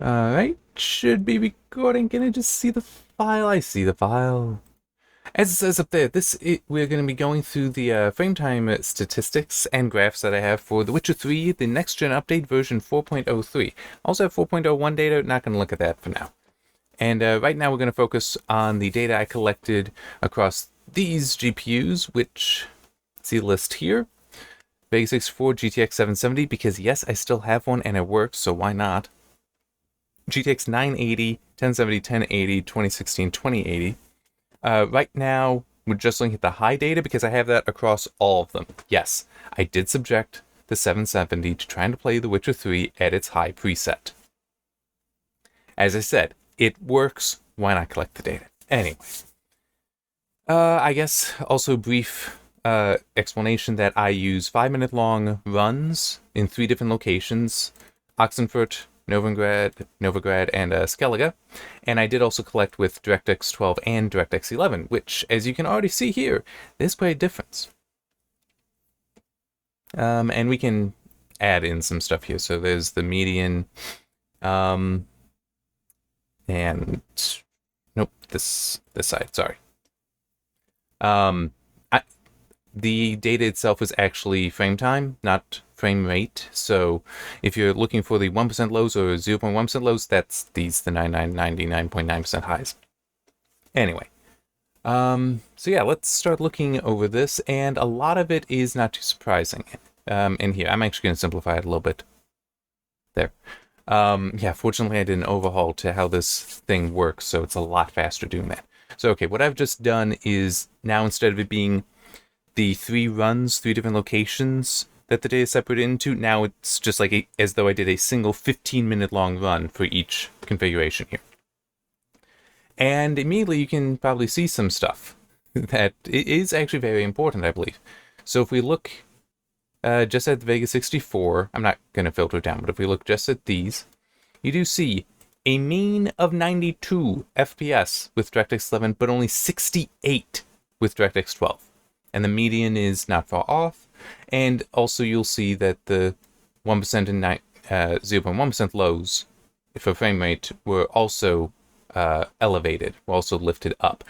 Alright, should be recording. Can I just see the file? I see the file. As it says up there, we're going to be going through the frame time statistics and graphs that I have for The Witcher 3, the next gen update version 4.03. Also have 4.01 data, not going to look at that for now. And right now we're going to focus on the data I collected across these GPUs, which, see the list here. Vega 64, GTX 770, because yes, I still have one and it works, so why not? GTX 980, 1070, 1080, 2016, 2080. Right now, we're just looking at the high data because I have that across all of them. Yes, I did subject the 770 to trying to play The Witcher 3 at its high preset. As I said, it works. Why not collect the data? Anyway. I guess also brief explanation that I use 5-minute long runs in 3 different locations. Oxenfurt, Novigrad, and Skellige. And I did also collect with DirectX 12 and DirectX 11, which, as you can already see here, there's quite a difference. And we can add in some stuff here. So there's the median, and nope, this side, sorry. The data itself is actually frame time, not frame rate. So if you're looking for the 1% lows or 0.1% lows, that's the 99.9% highs. Anyway, so yeah, let's start looking over this, and a lot of it is not too surprising in here. I'm actually going to simplify it a little bit. There. Yeah, fortunately I did an overhaul to how this thing works, so it's a lot faster doing that. So okay, what I've just done is now, instead of it being the 3 runs, 3 different locations that the data is separated into, now it's just like as though I did a single 15-minute long run for each configuration here. And immediately you can probably see some stuff that is actually very important, I believe. So if we look just at the Vega 64, I'm not going to filter it down, but if we look just at these, you do see a mean of 92 FPS with DirectX 11, but only 68 with DirectX 12. And the median is not far off. And also you'll see that the 1% and 0.1% lows for frame rate were also elevated, were also lifted up.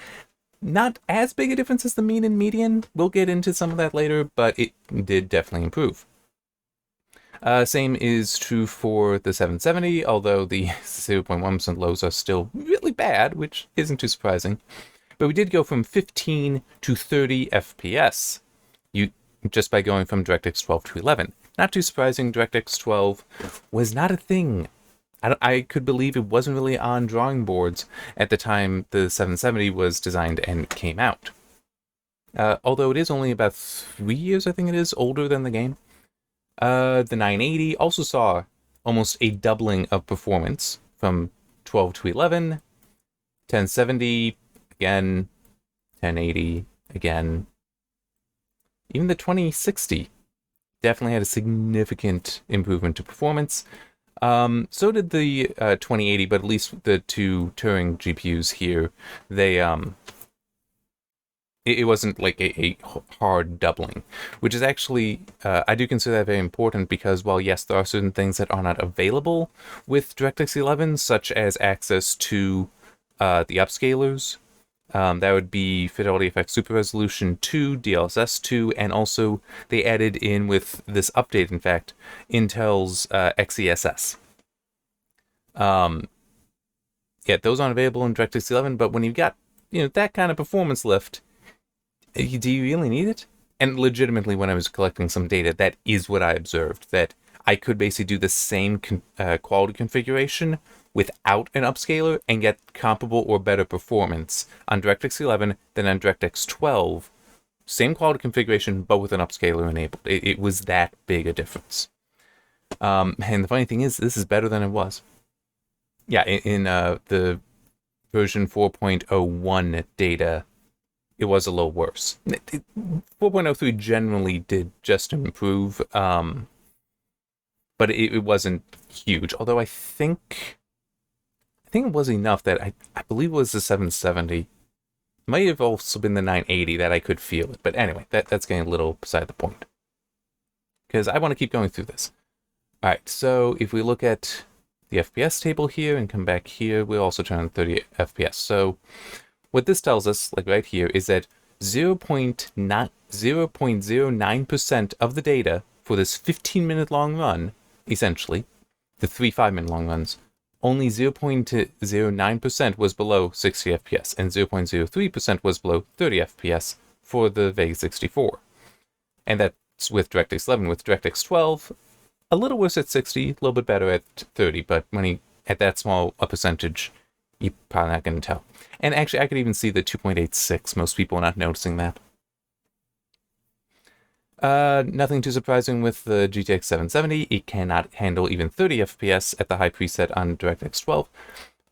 Not as big a difference as the mean and median. We'll get into some of that later, but it did definitely improve. Same is true for the 770, although the 0.1% lows are still really bad, which isn't too surprising. But we did go from 15 to 30 FPS, just by going from DirectX 12 to 11. Not too surprising, DirectX 12 was not a thing. I could believe it wasn't really on drawing boards at the time the 770 was designed and came out. Although it is only about 3 years, I think it is, older than the game. The 980 also saw almost a doubling of performance from 12 to 11, 1070 again, 1080 again. Even the 2060 definitely had a significant improvement to performance. So did the 2080, but at least the 2 Turing GPUs here, they it wasn't like a hard doubling, which is actually, I do consider that very important, because while yes, there are certain things that are not available with DirectX 11, such as access to the upscalers. That would be Fidelity FX Super Resolution 2, DLSS 2, and also they added in with this update, in fact, Intel's XeSS. Yeah, those aren't available in DirectX 11, but when you've got, that kind of performance lift, do you really need it? And legitimately, when I was collecting some data, that is what I observed, that I could basically do the same quality configuration without an upscaler and get comparable or better performance on DirectX 11 than on DirectX 12. Same quality configuration, but with an upscaler enabled. It was that big a difference. And the funny thing is, this is better than it was. Yeah, in the version 4.01 data, it was a little worse. 4.03 generally did just improve, but it wasn't huge. Although I think it was enough that I believe it was the 770. Might have also been the 980 that I could feel it. But anyway, that's getting a little beside the point, because I want to keep going through this. All right, so if we look at the FPS table here and come back here, we'll also turn on 30 FPS. So what this tells us, like right here, is that 0.09% of the data for this 15-minute long run, essentially, the 3 5-minute long runs, only 0.09% was below 60 FPS, and 0.03% was below 30 FPS for the Vega 64. And that's with DirectX 11. With DirectX 12, a little worse at 60, a little bit better at 30, but when you at that small a percentage, you're probably not going to tell. And actually, I could even see the 2.86. Most people are not noticing that. Nothing too surprising with the GTX 770. It cannot handle even 30 FPS at the high preset on DirectX 12,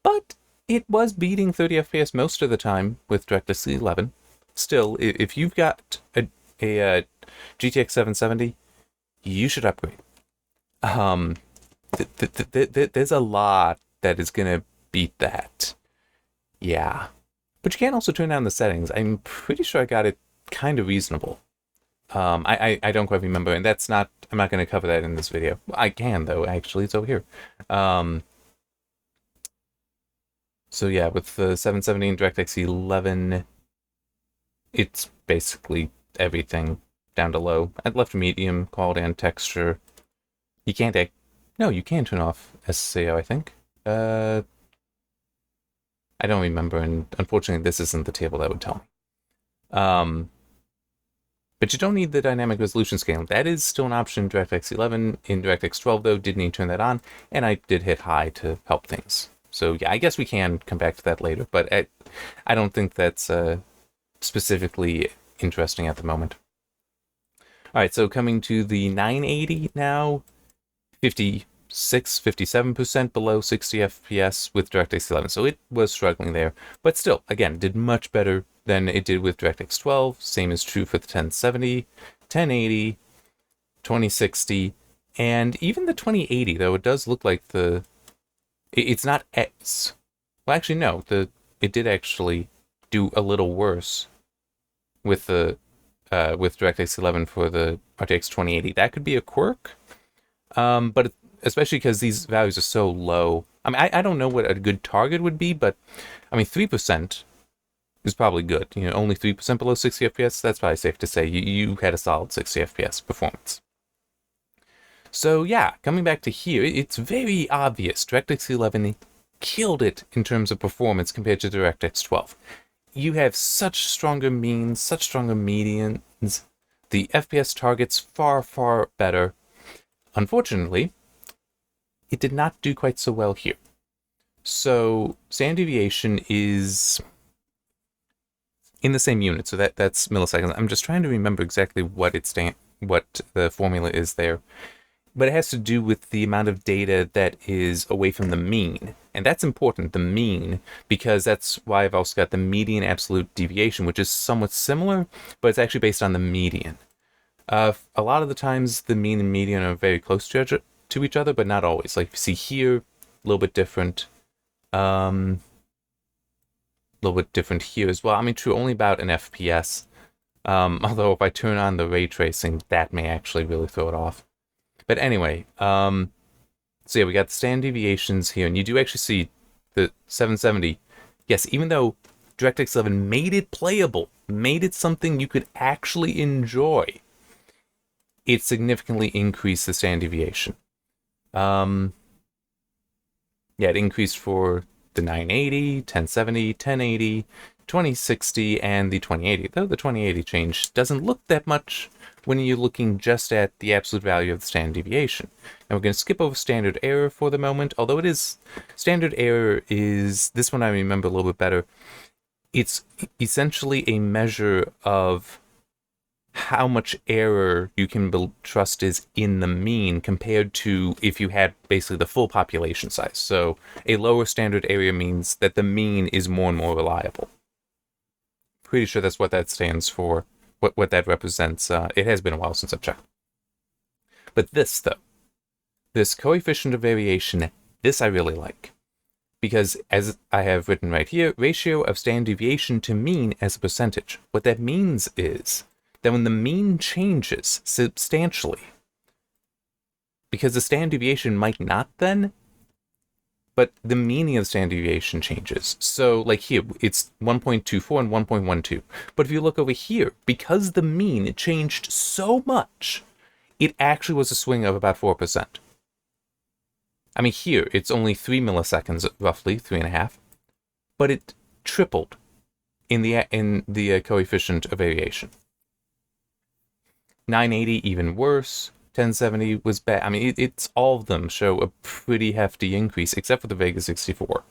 but it was beating 30 FPS most of the time with DirectX 11. Still, if you've got a GTX 770, you should upgrade. There's a lot that is going to beat that. Yeah. But you can also turn down the settings. I'm pretty sure I got it kind of reasonable. I don't quite remember, and that's not, I'm not going to cover that in this video. I can, though, actually, it's over here. So yeah, with the 770 and DirectX 11, it's basically everything down to low. I'd left medium, quality and texture. You can't, no, you can turn off SSAO, I think. I don't remember, and unfortunately this isn't the table that would tell me. But you don't need the dynamic resolution scaling. That is still an option in DirectX 11. In DirectX 12, though, did need to turn that on, and I did hit high to help things. So yeah, I guess we can come back to that later, but I don't think that's specifically interesting at the moment. All right, so coming to the 980 now, 57% below 60 FPS with DirectX 11. So it was struggling there, but still, again, did much better than it did with DirectX 12. Same is true for the 1070, 1080, 2060, and even the 2080, though it does look like it's not X. Well, actually, no, it did actually do a little worse with the with DirectX 11 for the RTX 2080. That could be a quirk, but especially because these values are so low. I mean, I don't know what a good target would be, but I mean, 3% is probably good. You know, only 3% below 60 FPS, that's probably safe to say you had a solid 60 FPS performance. So yeah, coming back to here, it's very obvious. DirectX 11 killed it in terms of performance compared to DirectX 12. You have such stronger means, such stronger medians. The FPS targets far, far better. Unfortunately, it did not do quite so well here. So standard deviation is in the same unit, so that's milliseconds. I'm just trying to remember exactly what the formula is there. But it has to do with the amount of data that is away from the mean. And that's important, the mean, because that's why I've also got the median absolute deviation, which is somewhat similar, but it's actually based on the median. A lot of the times, the mean and median are very close to each other, but not always. Like you see here, a little bit different. A little bit different here as well. I mean, true, only about an FPS. Although if I turn on the ray tracing, that may actually really throw it off. But anyway, so yeah, we got the standard deviations here, and you do actually see the 770. Yes, even though DirectX 11 made it playable, made it something you could actually enjoy, it significantly increased the standard deviation. Yeah, it increased for the 980, 1070, 1080, 2060, and the 2080. Though the 2080 change doesn't look that much when you're looking just at the absolute value of the standard deviation. Now we're going to skip over standard error for the moment, although it is, standard error is, this one I remember a little bit better. It's essentially a measure of how much error you can trust is in the mean compared to if you had basically the full population size. So a lower standard error means that the mean is more and more reliable. Pretty sure that's what that stands for, what that represents. It has been a while since I've checked. But this, though, this coefficient of variation, this I really like. Because, as I have written right here, ratio of standard deviation to mean as a percentage. What that means is that when the mean changes substantially, because the standard deviation might not then, but the meaning of the standard deviation changes. So like here, it's 1.24 and 1.12. But if you look over here, because the mean changed so much, it actually was a swing of about 4%. I mean, here, it's only 3 milliseconds, roughly, 3.5, but it tripled in the coefficient of variation. 980 even worse. 1070 was bad. I mean, it's all of them show a pretty hefty increase, except for the Vega 64.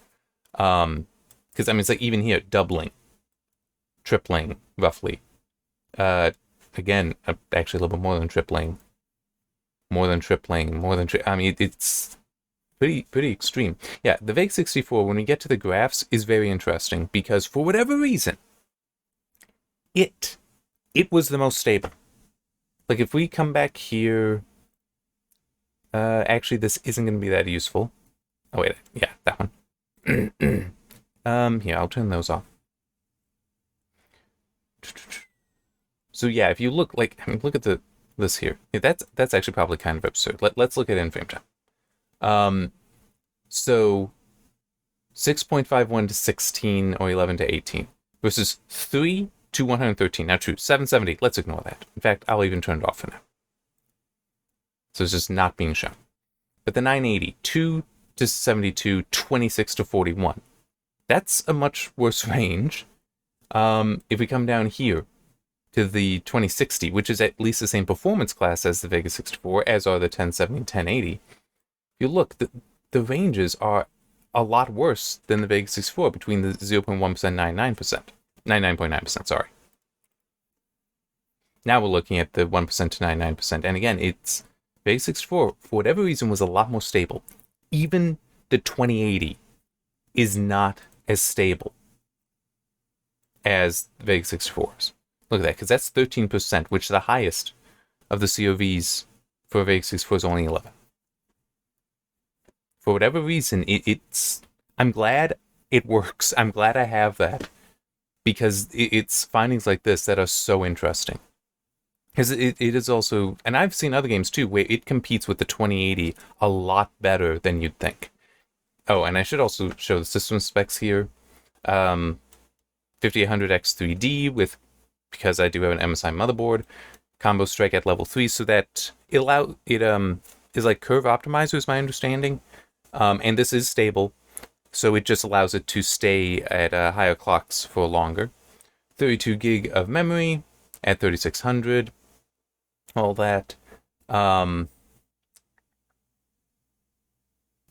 Because I mean, it's like even here, doubling, tripling, roughly. Again, actually a little bit more than tripling. I mean, it's pretty extreme. Yeah, the Vega 64, when we get to the graphs, is very interesting because for whatever reason, it was the most stable. Like if we come back here, actually this isn't going to be that useful. Oh wait, yeah, that one. Here, I'll turn those off. So yeah, if you look like, I mean, look at this here. Yeah, that's actually probably kind of absurd. Let's look at in frame time. So 6.51 to 16 or 11 to 18 versus 3 to 113. Now true, 770, let's ignore that. In fact, I'll even turn it off for now. So it's just not being shown. But the 980, 2 to 72, 26 to 41. That's a much worse range. If we come down here to the 2060, which is at least the same performance class as the Vega 64, as are the 1070 and 1080, you look, the ranges are a lot worse than the Vega 64, between the 0.1% and 99.9%, sorry. Now we're looking at the 1% to 99%, and again, it's Vega 64, for whatever reason, was a lot more stable. Even the 2080 is not as stable as the Vega 64s. Look at that, because that's 13%, which the highest of the COVs for Vega 64 is only 11. For whatever reason, it's... I'm glad it works. I'm glad I have that. Because it's findings like this that are so interesting. Because it is also... And I've seen other games too, where it competes with the 2080 a lot better than you'd think. Oh, and I should also show the system specs here. 5800X3D with... Because I do have an MSI motherboard. Combo strike at level 3, so that it is like curve optimizer is my understanding. And this is stable, so it just allows it to stay at higher clocks for longer. 32 gig of memory at 3600, all that.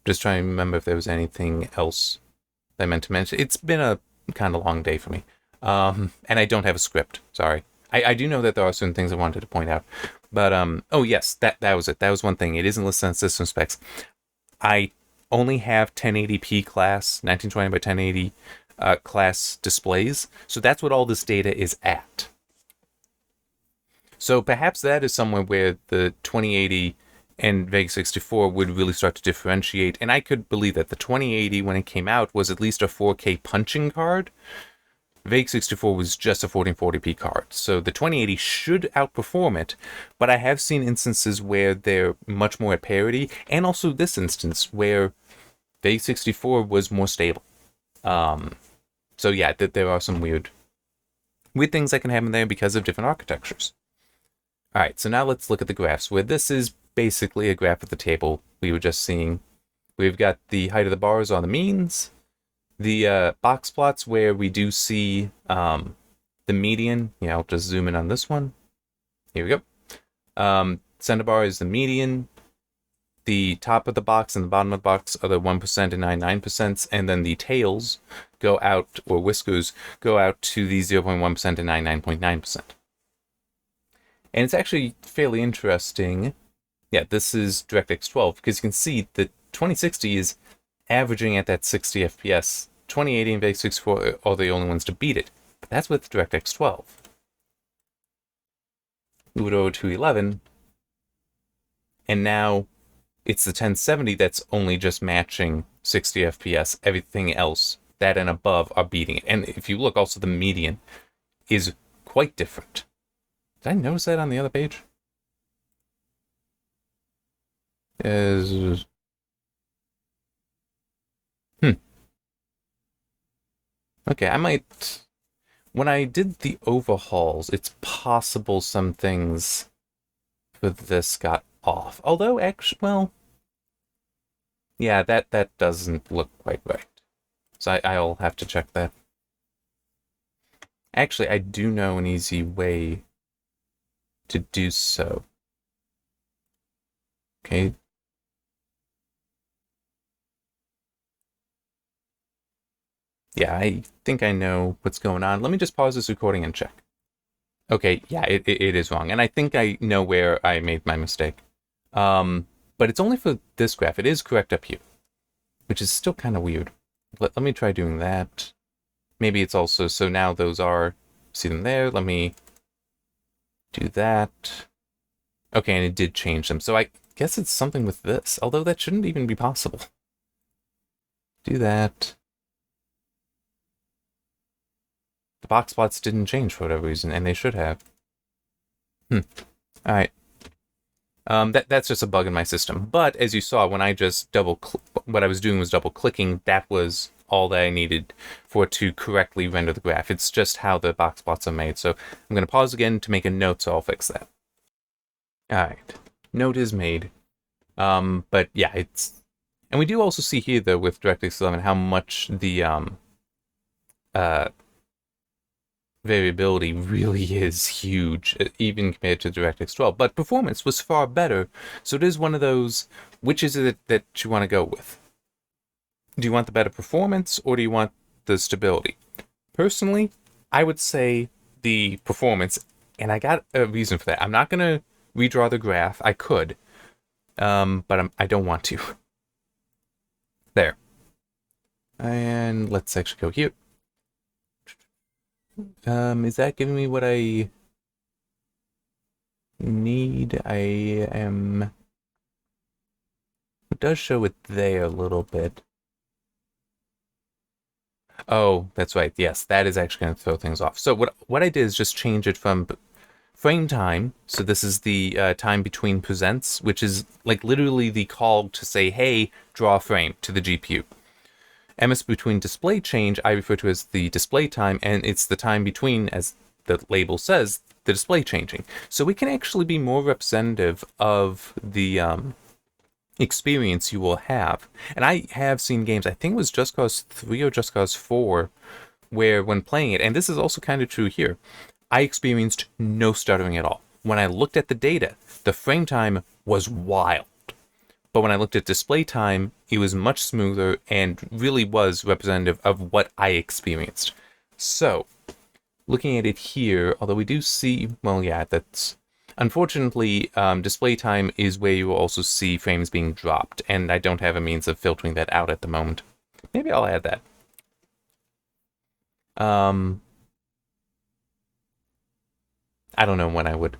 Just trying to remember if there was anything else that I meant to mention. It's been a kind of long day for me, and I don't have a script. Sorry. I do know that there are certain things I wanted to point out, but oh yes, that was it. That was one thing. It isn't listed on system specs. I only have 1080p class, 1920 by 1080 class displays. So that's what all this data is at. So perhaps that is somewhere where the 2080 and Vega 64 would really start to differentiate. And I could believe that the 2080, when it came out, was at least a 4K punching card. Vega 64 was just a 1440p card. So the 2080 should outperform it, but I have seen instances where they're much more at parity, and also this instance where Vega 64 was more stable. So yeah, there are some weird things that can happen there because of different architectures. Alright, so now let's look at the graphs, where this is basically a graph of the table we were just seeing. We've got the height of the bars on the means, the box plots where we do see the median. Yeah, I'll just zoom in on this one. Here we go. Center bar is the median. The top of the box and the bottom of the box are the 1% and 99%, and then the tails go out, or whiskers go out to the 0.1% and 99.9%. And it's actually fairly interesting. Yeah, this is DirectX 12, because you can see that 2060 is averaging at that 60 FPS. 2080 and Vega 64 are the only ones to beat it. But that's with DirectX 12. Move it over to 11. And now it's the 1070 that's only just matching 60 FPS. Everything else, that and above, are beating it. And if you look, also the median is quite different. Did I notice that on the other page? Okay, I might... When I did the overhauls, it's possible some things for this got off. Although, actually, well... Yeah, that doesn't look quite right. So I'll have to check that. Actually, I do know an easy way to do so. Okay. Yeah, I think I know what's going on. Let me just pause this recording and check. Okay, yeah, it is wrong. And I think I know where I made my mistake. But it's only for this graph. It is correct up here, which is still kind of weird. Let me try doing that. Maybe it's also, so now those are, see them there. Let me do that. Okay, and it did change them. So I guess it's something with this, although that shouldn't even be possible. Do that. The box plots didn't change for whatever reason, and they should have. All right. That's just a bug in my system. But as you saw, when I just what I was doing was double clicking, that was all that I needed for it to correctly render the graph. It's just how the box plots are made. So I'm going to pause again to make a note, so I'll fix that. All right, note is made. But yeah, it's, and we do also see here though with DirectX 11 how much the variability really is huge, even compared to DirectX 12. But performance was far better, so it is one of those, which is it that you want to go with? Do you want the better performance, or do you want the stability? Personally, I would say the performance, and I got a reason for that. I'm not going to redraw the graph. I could, but I don't want to. There. And let's actually go here. Is that giving me what I need? It does show it there a little bit. Oh, that's right. Yes, that is actually going to throw things off. So what I did is just change it from frame time. So this is the time between presents, which is like literally the call to say, hey, draw a frame to the GPU. MS between display change, I refer to as the display time, and it's the time between, as the label says, the display changing. So we can actually be more representative of the experience you will have. And I have seen games, I think it was Just Cause 3 or Just Cause 4, where when playing it, and this is also kind of true here, I experienced no stuttering at all. When I looked at the data, the frame time was wild. But when I looked at display time, it was much smoother and really was representative of what I experienced. So, looking at it here, although we do see, well, yeah, that's... Unfortunately, display time is where you will also see frames being dropped, and I don't have a means of filtering that out at the moment. Maybe I'll add that. I don't know when I would.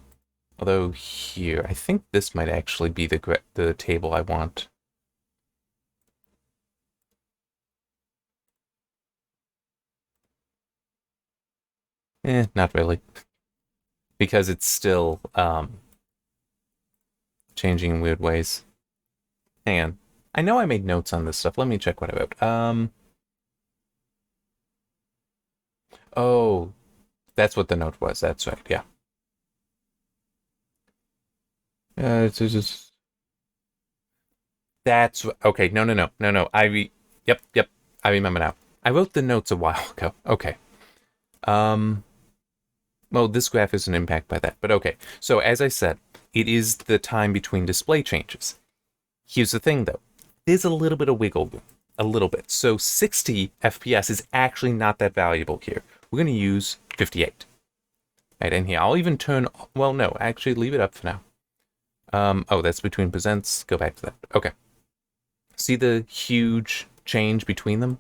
Although here, I think this might actually be the table I want. Not really. Because it's still changing in weird ways. Hang on. I know I made notes on this stuff. Let me check what I wrote. Oh, that's what the note was. That's right, yeah. It's just... That's... Okay, no. Yep, I remember now. I wrote the notes a while ago. Okay. Well, this graph isn't impacted by that, but okay. So as I said, it is the time between display changes. Here's the thing, though. There's a little bit of wiggle room. A little bit. So 60 FPS is actually not that valuable here. We're going to use 58. Right, and here, I'll even turn... Well, no, actually leave it up for now. Oh, that's between presents. Go back to that. Okay. See the huge change between them?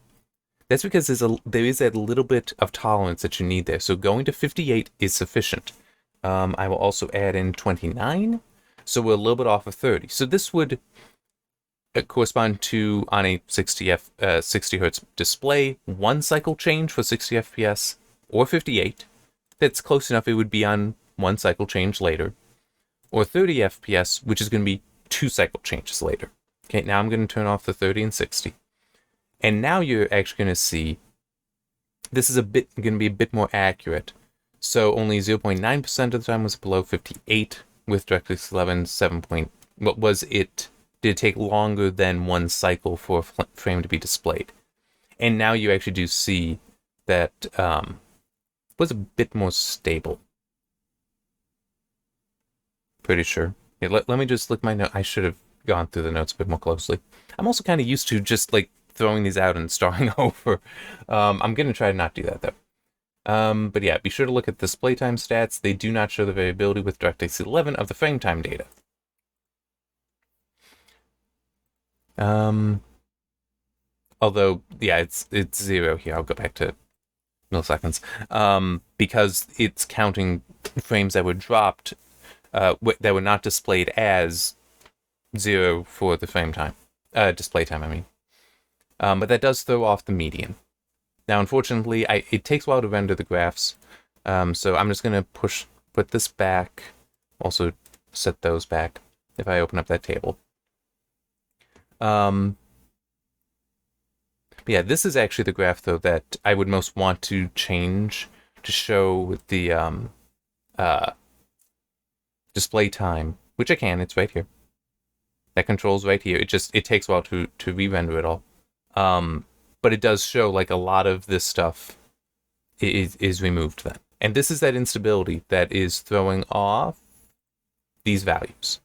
That's because there is a little bit of tolerance that you need there. So going to 58 is sufficient. I will also add in 29. So we're a little bit off of 30. So this would correspond to, on a 60 hertz display, 1 cycle change for 60 FPS, or 58. That's close enough. It would be on 1 cycle change later. Or 30 FPS, which is going to be 2 cycle changes later. Okay, now I'm going to turn off the 30 and 60. And now you're actually going to see this is going to be a bit more accurate. So only 0.9% of the time was below 58 with DirectX 11. What was it? Did it take longer than one cycle for a frame to be displayed? And now you actually do see that was a bit more stable. Pretty sure. Yeah, let me just look my note. I should have gone through the notes a bit more closely. I'm also kind of used to just like throwing these out and starting over. I'm going to try to not do that though. But yeah, be sure to look at display time stats. They do not show the variability with DirectX 11 of the frame time data. Although, yeah, it's 0 here. I'll go back to milliseconds. Because it's counting frames that were dropped, that were not displayed as 0 for the frame time. Display time, I mean. But that does throw off the median. Now, unfortunately, it takes a while to render the graphs, so I'm just going to put this back, also set those back if I open up that table. But yeah, this is actually the graph, though, that I would most want to change to show the display time, which I can, it's right here. That control's right here. It takes a while to re-render it all. But it does show like a lot of this stuff is removed then. And this is that instability that is throwing off these values.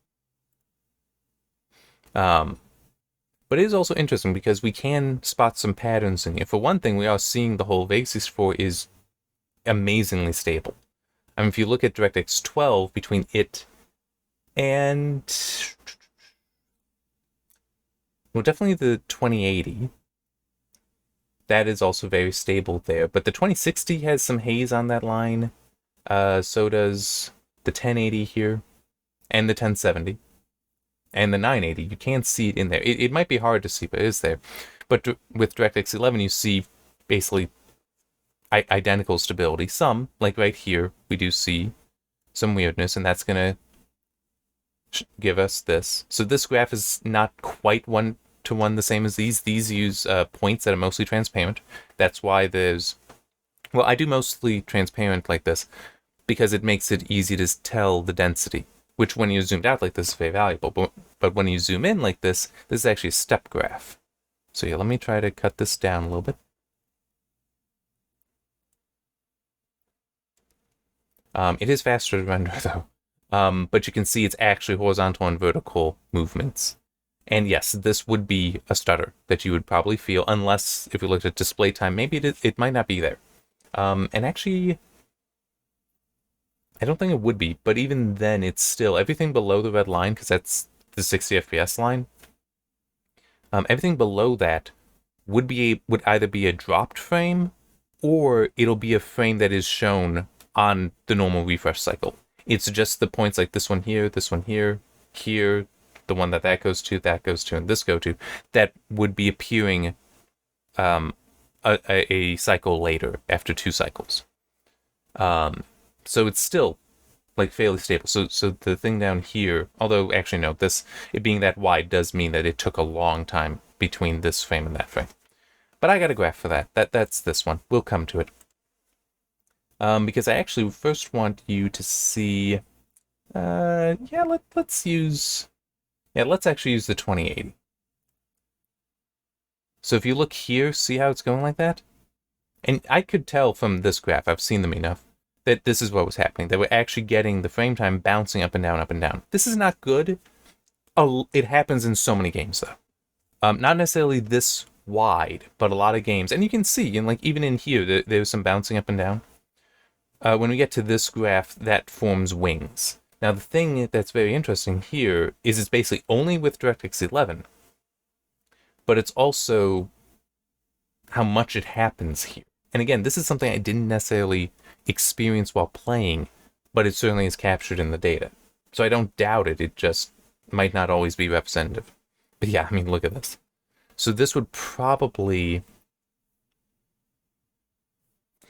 But it is also interesting because we can spot some patterns in here. For one thing, we are seeing the whole v4 is amazingly stable. I mean, if you look at DirectX 12, between it and... well, definitely the 2080. That is also very stable there. But the 2060 has some haze on that line. So does the 1080 here. And the 1070. And the 980. You can't see it in there. It might be hard to see, but it is there. But with DirectX 11, you see basically identical stability. Some, like right here, we do see some weirdness. And that's going to give us this. So this graph is not quite one-to-one the same as these. These use points that are mostly transparent. That's why there's... well, I do mostly transparent like this because it makes it easy to tell the density, which when you're zoomed out like this is very valuable. But when you zoom in like this is actually a step graph. So yeah, let me try to cut this down a little bit. It is faster to render though. But you can see it's actually horizontal and vertical movements. And yes, this would be a stutter that you would probably feel, unless if you looked at display time, maybe it might not be there. And actually, I don't think it would be, but even then, it's still everything below the red line, because that's the 60 FPS line. Everything below that would either be a dropped frame, or it'll be a frame that is shown on the normal refresh cycle. It's just the points like this one here, here, the one that goes to, and this go to, that would be appearing a cycle later, after 2 cycles. So it's still like fairly stable. So the thing down here, although actually no, it being that wide does mean that it took a long time between this frame and that frame. But I got a graph for that. That's this one. We'll come to it. Because I actually first want you to see, let's actually use the 2080. So if you look here, see how it's going like that? And I could tell from this graph, I've seen them enough, that this is what was happening. They were actually getting the frame time bouncing up and down, up and down. This is not good. It happens in so many games, though. Not necessarily this wide, but a lot of games. And you can see, and like even in here, there's some bouncing up and down. When we get to this graph, that forms wings. Now, the thing that's very interesting here is it's basically only with DirectX 11, but it's also how much it happens here. And again, this is something I didn't necessarily experience while playing, but it certainly is captured in the data. So I don't doubt it, it just might not always be representative. But yeah, I mean, look at this. So this would probably...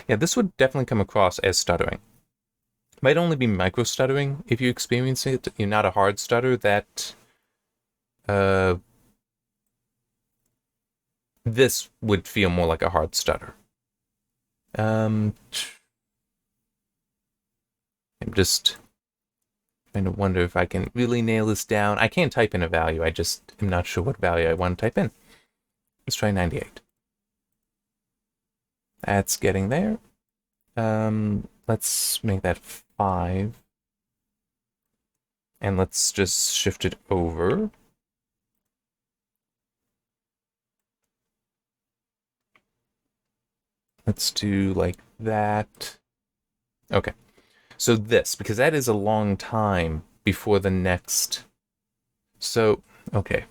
yeah, this would definitely come across as stuttering. Might only be micro stuttering if you experience it. You're not a hard stutter that this would feel more like a hard stutter. I'm just trying to wonder if I can really nail this down. I can't type in a value. I just am not sure what value I want to type in. Let's try 98. That's getting there. Let's make that 5. And let's just shift it over. Let's do like that. Okay. So this, because that is a long time before the next. So, okay.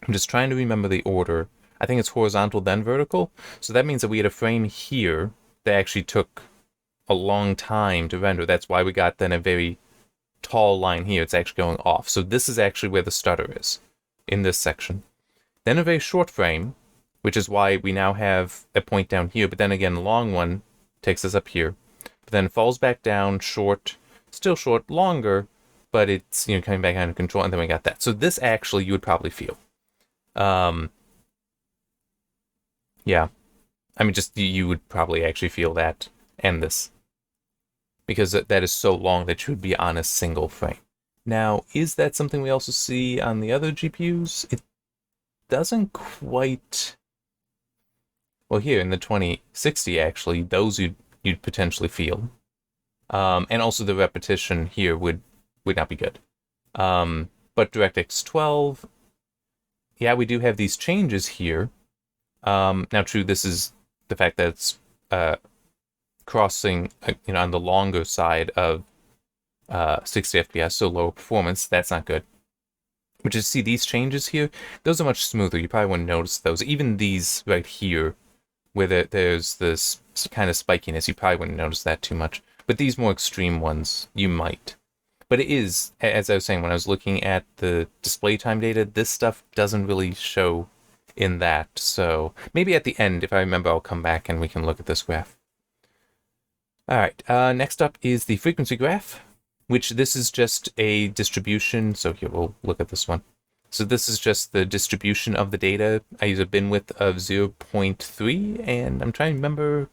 I'm just trying to remember the order. I think it's horizontal, then vertical. So that means that we had a frame here that actually took a long time to render. That's why we got then a very tall line here. It's actually going off. So this is actually where the stutter is in this section. Then a very short frame, which is why we now have a point down here. But then again, the long one takes us up here. But then falls back down, short, still short, longer, but it's, coming back under control, and then we got that. So this actually you would probably feel. Yeah. I mean, just you would probably actually feel that and this. Because that is so long that you would be on a single frame. Now, is that something we also see on the other GPUs? It doesn't quite... Well, here in the 2060, actually, those you'd potentially feel. And also the repetition here would not be good. But DirectX 12, yeah, we do have these changes here. Now, true, this is the fact that it's crossing, on the longer side of 60 FPS, so lower performance. That's not good. But you see these changes here, those are much smoother. You probably wouldn't notice those. Even these right here, where there's this kind of spikiness, you probably wouldn't notice that too much. But these more extreme ones, you might. But it is, as I was saying, when I was looking at the display time data, this stuff doesn't really show in that. So maybe at the end, if I remember, I'll come back and we can look at this graph. All right, next up is the frequency graph, which this is just a distribution. So here, we'll look at this one. So this is just the distribution of the data. I use a bin width of 0.3, and I'm trying to remember,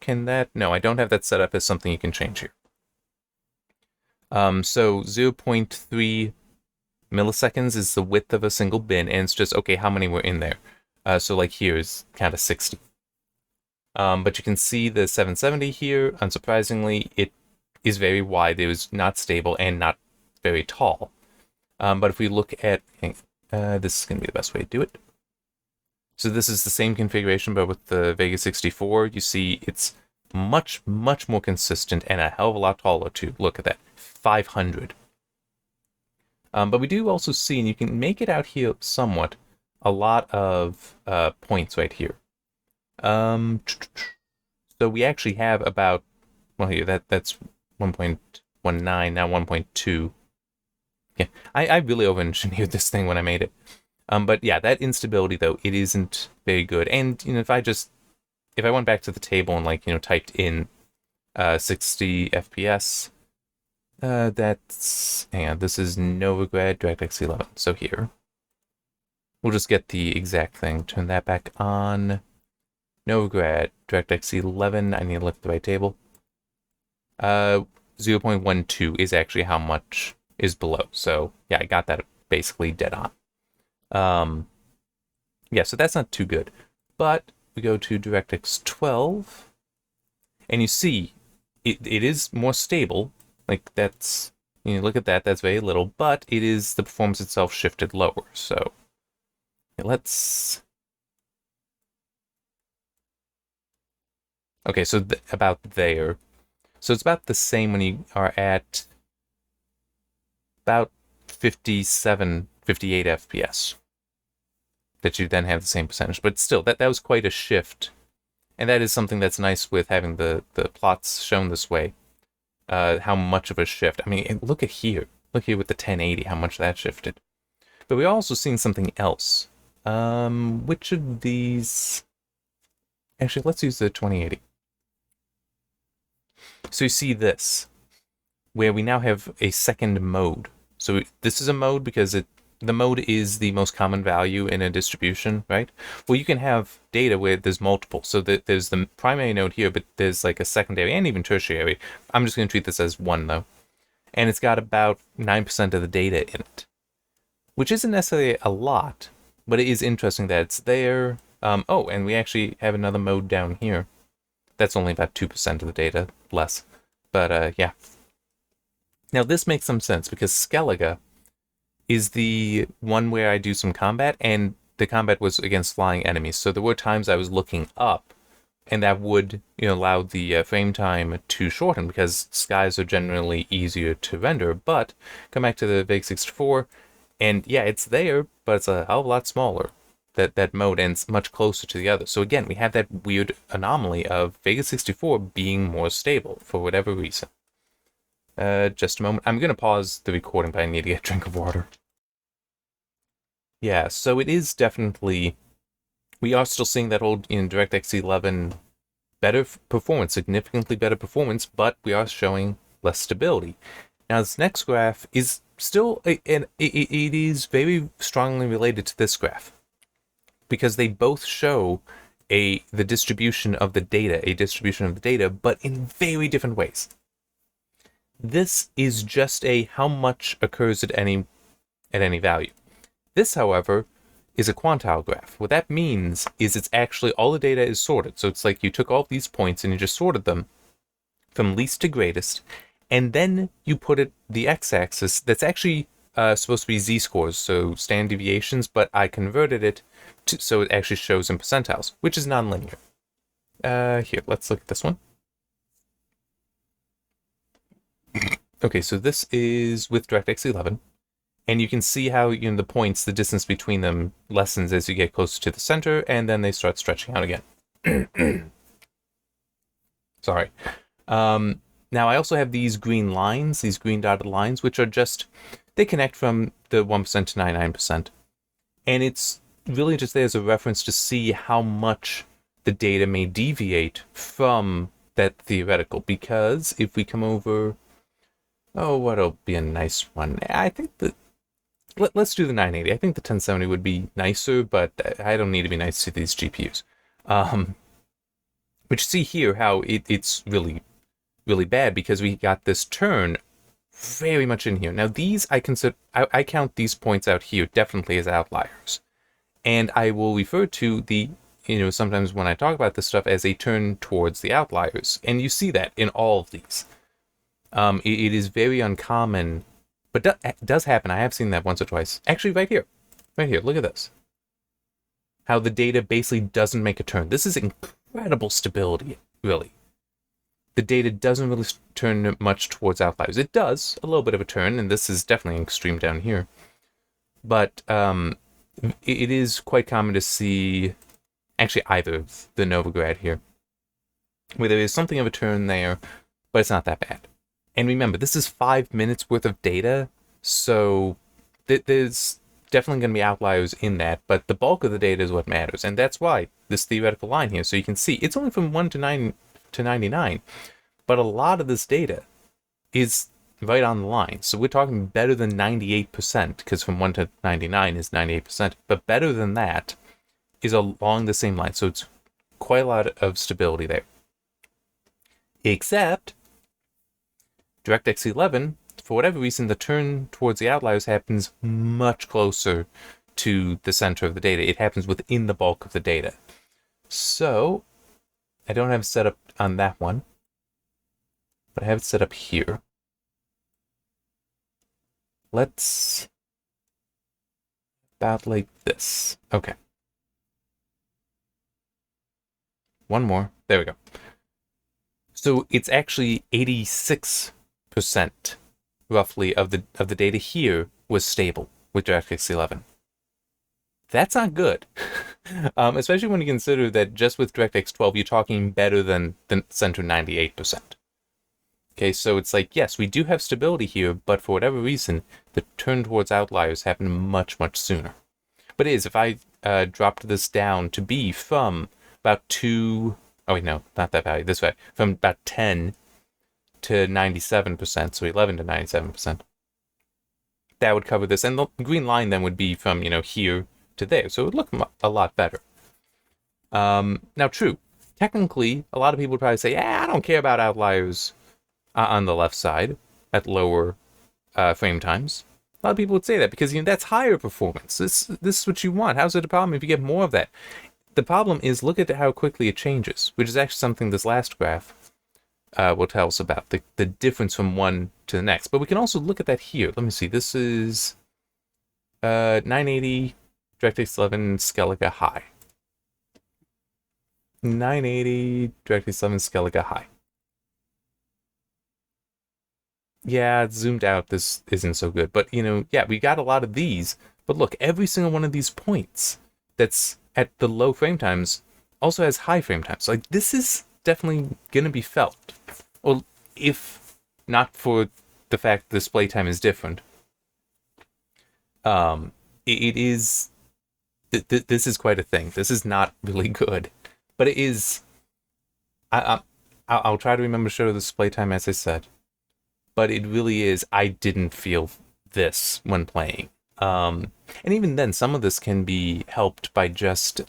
no, I don't have that set up as something you can change here. So 0.3 milliseconds is the width of a single bin, and it's just, okay, how many were in there? So like here is kind of 60. But you can see the 770 here, unsurprisingly, it is very wide. It was not stable and not very tall. But if we look at, this is going to be the best way to do it. So this is the same configuration, but with the Vega 64, you see it's much, much more consistent and a hell of a lot taller too. Look at that, 500. But we do also see, and you can make it out here somewhat, a lot of points right here. So we actually have about, well, here, that's 1.19, now 1.2. Yeah, I really over-engineered this thing when I made it. But yeah, that instability, though, it isn't very good. And, if I went back to the table and, typed in 60 FPS, hang on, this is Novigrad DirectX 11. So here, we'll just get the exact thing. Turn that back on. Novigrad DirectX 11, I need to look at the right table. 0.12 is actually how much is below. So yeah, I got that basically dead on. Yeah, so that's not too good. But we go to DirectX 12, and you see it is more stable. Like that's, look at that, that's very little, but it is the performance itself shifted lower. So let's... Okay, so about there. So it's about the same when you are at about 57, 58 FPS. That you then have the same percentage. But still, that was quite a shift. And that is something that's nice with having the plots shown this way. How much of a shift. I mean, look at here. Look here with the 1080, how much that shifted. But we're also seeing something else. Which of these... Actually, let's use the 2080. So you see this, where we now have a second mode. So this is a mode because the mode is the most common value in a distribution, right? Well, you can have data where there's multiple. So that there's the primary node here, but there's like a secondary and even tertiary. I'm just going to treat this as one, though. And it's got about 9% of the data in it, which isn't necessarily a lot, but it is interesting that it's there. Oh, and we actually have another mode down here. That's only about 2% of the data, less. But yeah. Now this makes some sense because Skellige is the one where I do some combat, and the combat was against flying enemies. So there were times I was looking up, and that would allow the frame time to shorten because skies are generally easier to render. But come back to the VEG64, and yeah, it's there, but it's a hell of a lot smaller. That mode, and it's much closer to the other. So again, we have that weird anomaly of Vega 64 being more stable for whatever reason. Just a moment. I'm going to pause the recording, but I need to get a drink of water. Yeah, so it is definitely... We are still seeing that old DirectX 11 better performance, significantly better performance, but we are showing less stability. Now, this next graph is still... it is very strongly related to this graph, because they both show the distribution of the data, but in very different ways. This is just how much occurs at any value. This, however, is a quantile graph. What that means is it's actually all the data is sorted. So it's like you took all these points and you just sorted them from least to greatest, and then you put it the x-axis that's actually supposed to be z-scores, so standard deviations, but I converted it so it actually shows in percentiles, which is nonlinear. Here, let's look at this one. Okay, so this is with DirectX 11, and you can see how the points, the distance between them lessens as you get closer to the center, and then they start stretching out again. Sorry. Now I also have these green lines, these green dotted lines, which are just, they connect from the 1% to 99%. And it's really just there as a reference to see how much the data may deviate from that theoretical. Because if we come over, what'll be a nice one? I think that, let's do the 980. I think the 1070 would be nicer, but I don't need to be nice to these GPUs. But you see here how it's really, really bad because we got this turn very much in here. Now these I count these points out here definitely as outliers. And I will refer to the, sometimes when I talk about this stuff as a turn towards the outliers. And you see that in all of these. It is very uncommon, but it does happen. I have seen that once or twice. Actually, right here, look at this. How the data basically doesn't make a turn. This is incredible stability, really. The data doesn't really turn much towards outliers. It does, a little bit of a turn, and this is definitely an extreme down here. But it is quite common to see, actually either of the Novigrad here, where there is something of a turn there, but it's not that bad. And remember, this is 5 minutes worth of data, so there's definitely going to be outliers in that, but the bulk of the data is what matters, and that's why this theoretical line here, so you can see, it's only from 1 to 9 to 99, but a lot of this data is right on the line. So we're talking better than 98%, because from 1 to 99 is 98%, but better than that is along the same line. So it's quite a lot of stability there. Except DirectX 11, for whatever reason, the turn towards the outliers happens much closer to the center of the data. It happens within the bulk of the data. So I don't have it set up on that one, but I have it set up here. Let's about like this. Okay. One more. There we go. So it's actually 86% roughly of the data here was stable with DirectX 11. That's not good. Especially when you consider that just with DirectX 12, you're talking better than center 98%. Okay, so it's like, yes, we do have stability here, but for whatever reason, the turn towards outliers happen much, much sooner. But it is, if I dropped this down to be from about 2, oh wait, no, not that value, this way, from about 10 to 97%, so 11 to 97%, that would cover this. And the green line then would be from, here to there. So it would look a lot better. Now, true. Technically, a lot of people would probably say, yeah, I don't care about outliers on the left side at lower frame times. A lot of people would say that because that's higher performance. This is what you want. How's it a problem if you get more of that? The problem is, look at how quickly it changes, which is actually something this last graph will tell us about, the difference from one to the next. But we can also look at that here. Let me see. This is 980 DirectX 11 Skellige High. 980 DirectX 11 Skellige High. Yeah, it's zoomed out. This isn't so good. But, yeah, we got a lot of these. But look, every single one of these points that's at the low frame times also has high frame times. Like, this is definitely going to be felt. Well, if not for the fact the display time is different, it is... This is quite a thing. This is not really good. But it is... I'll try to remember to show the display time, as I said. But it really is, I didn't feel this when playing. And even then, some of this can be helped by just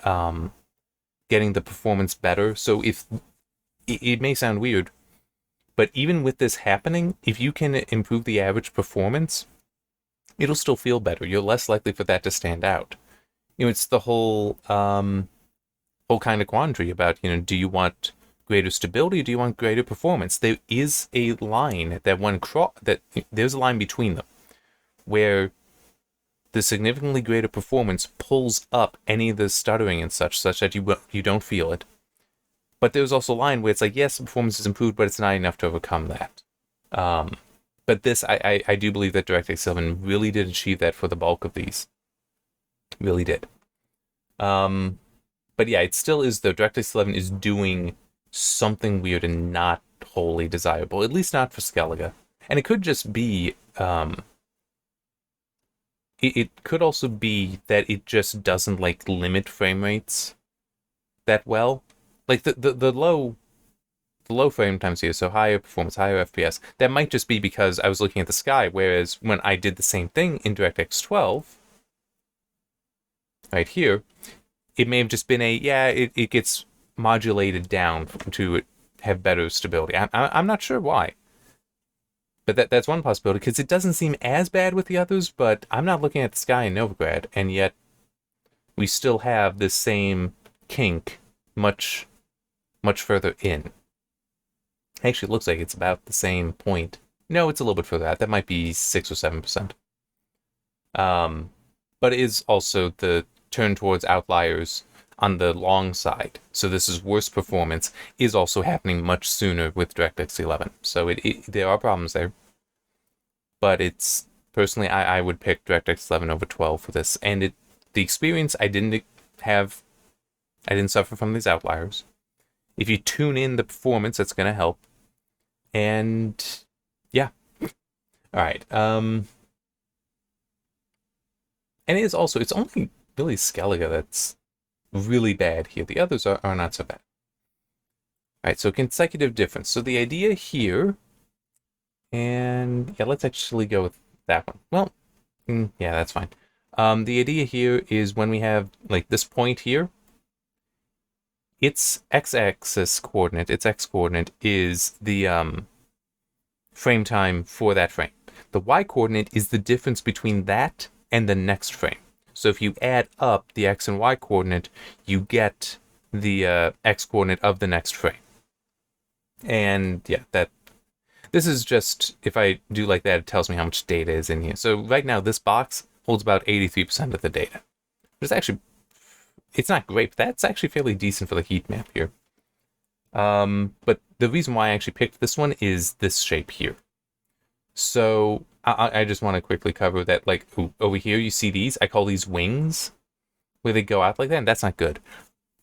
getting the performance better. So if it may sound weird, but even with this happening, if you can improve the average performance, it'll still feel better. You're less likely for that to stand out. It's the whole kind of quandary about, do you want greater stability, or do you want greater performance? There is a line there's a line between them where the significantly greater performance pulls up any of the stuttering and such that you don't feel it. But there's also a line where it's like, yes, the performance is improved, but it's not enough to overcome that. But this, I do believe that DirectX 11 really did achieve that for the bulk of these. Really did. But yeah, it still is, though. DirectX 11 is doing something weird and not wholly desirable, at least not for Skellige. And it could just be, it could also be that it just doesn't limit frame rates that well. Like the low frame times here, so higher performance, higher FPS. That might just be because I was looking at the sky, whereas when I did the same thing in DirectX 12, right here, it may have just been it gets modulated down to have better stability. I'm not sure why. But that's one possibility, because it doesn't seem as bad with the others, but I'm not looking at the sky in Novigrad, and yet we still have this same kink much further in. Actually, it looks like it's about the same point. No, it's a little bit further out. That might be 6 or 7%. But it is also the turn towards outliers on the long side. So this is worse performance is also happening much sooner with DirectX 11. So there are problems there. But it's, personally, I would pick DirectX 11 over 12 for this. And the experience, I didn't suffer from these outliers. If you tune in the performance, that's going to help. And yeah. All right. And it's only really Skellige that's really bad here. The others are not so bad. All right, so consecutive difference. So the idea here, and yeah, let's actually go with that one. Well, yeah, that's fine. The idea here is when we have this point here, its x-axis coordinate, its x-coordinate is the frame time for that frame. The y-coordinate is the difference between that and the next frame. So if you add up the x and y coordinate, you get the x coordinate of the next frame. And yeah, this is just, if I do like that, it tells me how much data is in here. So right now, this box holds about 83% of the data. It's not great, but that's actually fairly decent for the heat map here. But the reason why I actually picked this one is this shape here. So I just want to quickly cover that, over here, you see these? I call these wings, where they go out like that, and that's not good.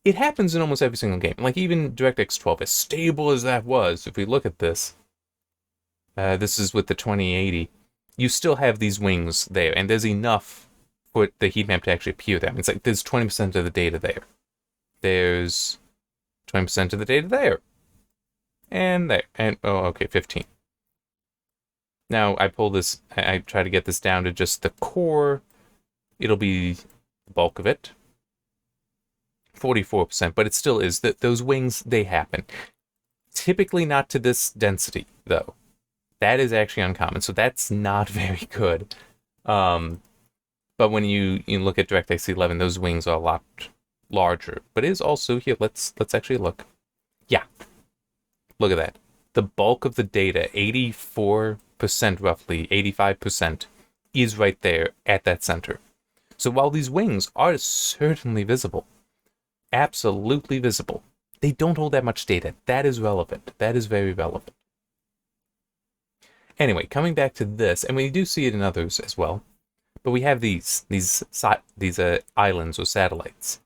It happens in almost every single game. Even DirectX 12, as stable as that was, if we look at this, this is with the 2080, you still have these wings there, and there's enough for the heat map to actually appear there. It's there's 20% of the data there. There's 20% of the data there. And there. And, oh, okay, 15. Now I pull this, I try to get this down to just the core. It'll be the bulk of it, 44%, but it still is. Those wings, they happen. Typically not to this density, though. That is actually uncommon, so that's not very good. But when you look at DirectX 11, those wings are a lot larger. But it is also here. Let's actually look. Yeah, look at that. The bulk of the data, 84% roughly, 85%, is right there at that center. So while these wings are certainly visible, absolutely visible, they don't hold that much data. That is relevant. That is very relevant. Anyway, coming back to this, and we do see it in others as well, but we have these islands or satellites,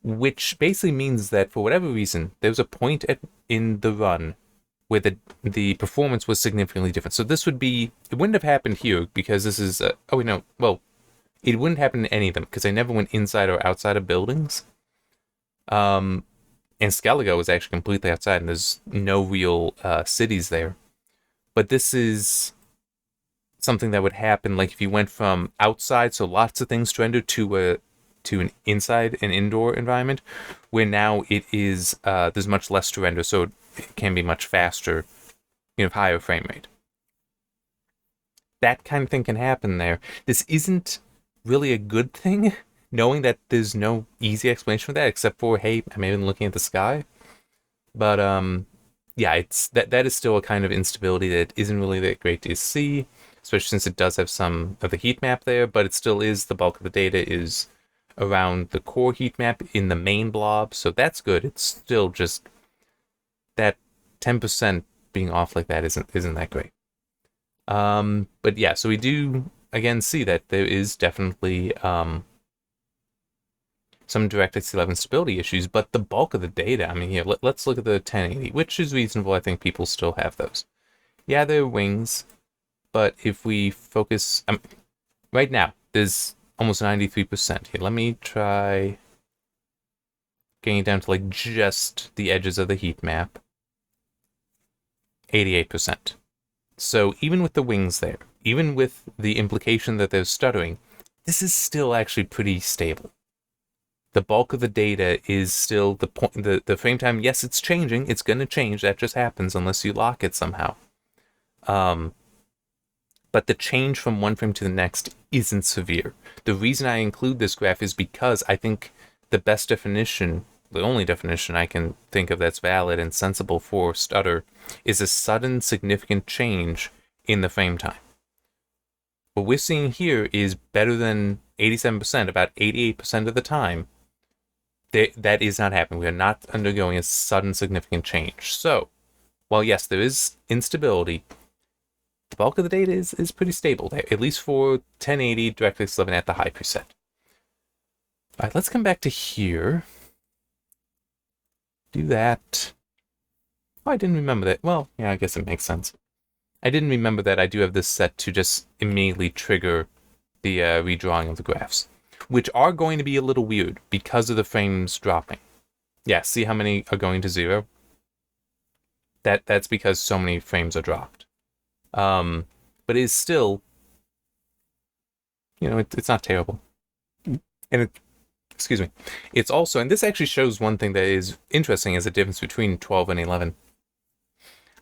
which basically means that for whatever reason, there was a point in the run where the performance was significantly different. So this would be, it wouldn't have happened here because this is, it wouldn't happen in any of them because I never went inside or outside of buildings. And Skellige was actually completely outside and there's no real cities there. But this is something that would happen like if you went from outside, so lots of things to render, to an indoor environment, where now it is there's much less to render, so it can be much faster, higher frame rate. That kind of thing can happen there. This isn't really a good thing, knowing that there's no easy explanation for that, except for, hey, I'm even looking at the sky. But yeah, it's that is still a kind of instability that isn't really that great to see, especially since it does have some of the heat map there, but it still is, the bulk of the data is around the core heat map in the main blob, so that's good. It's still just that 10% being off like that isn't that great. But yeah, so we do again see that there is definitely some DirectX 11 stability issues, but the bulk of the data, I mean, here, let's look at the 1080, which is reasonable. I think people still have those. Yeah, there are wings, but if we focus, right now, there's almost 93%. Here, let me try getting it down to like just the edges of the heat map. 88%. So even with the wings there, even with the implication that they're stuttering, this is still actually pretty stable. The bulk of the data is still the frame time. Yes, it's changing. It's going to change. That just happens unless you lock it somehow. But the change from one frame to the next isn't severe. The reason I include this graph is because I think the best definition, the only definition I can think of that's valid and sensible for stutter, is a sudden significant change in the frame time. What we're seeing here is better than 87%, about 88% of the time. That is not happening. We are not undergoing a sudden significant change. So, while yes, there is instability, the bulk of the data is pretty stable there, at least for 1080 DirectX 11 at the high preset. All right, let's come back to here. Do that. Oh, I didn't remember that. Well, yeah, I guess it makes sense. I didn't remember that I do have this set to just immediately trigger the redrawing of the graphs, which are going to be a little weird because of the frames dropping. Yeah, see how many are going to 0? That's because so many frames are dropped. But it is still, it's not terrible. And excuse me. It's also, and this actually shows one thing that is interesting as a difference between 12 and 11.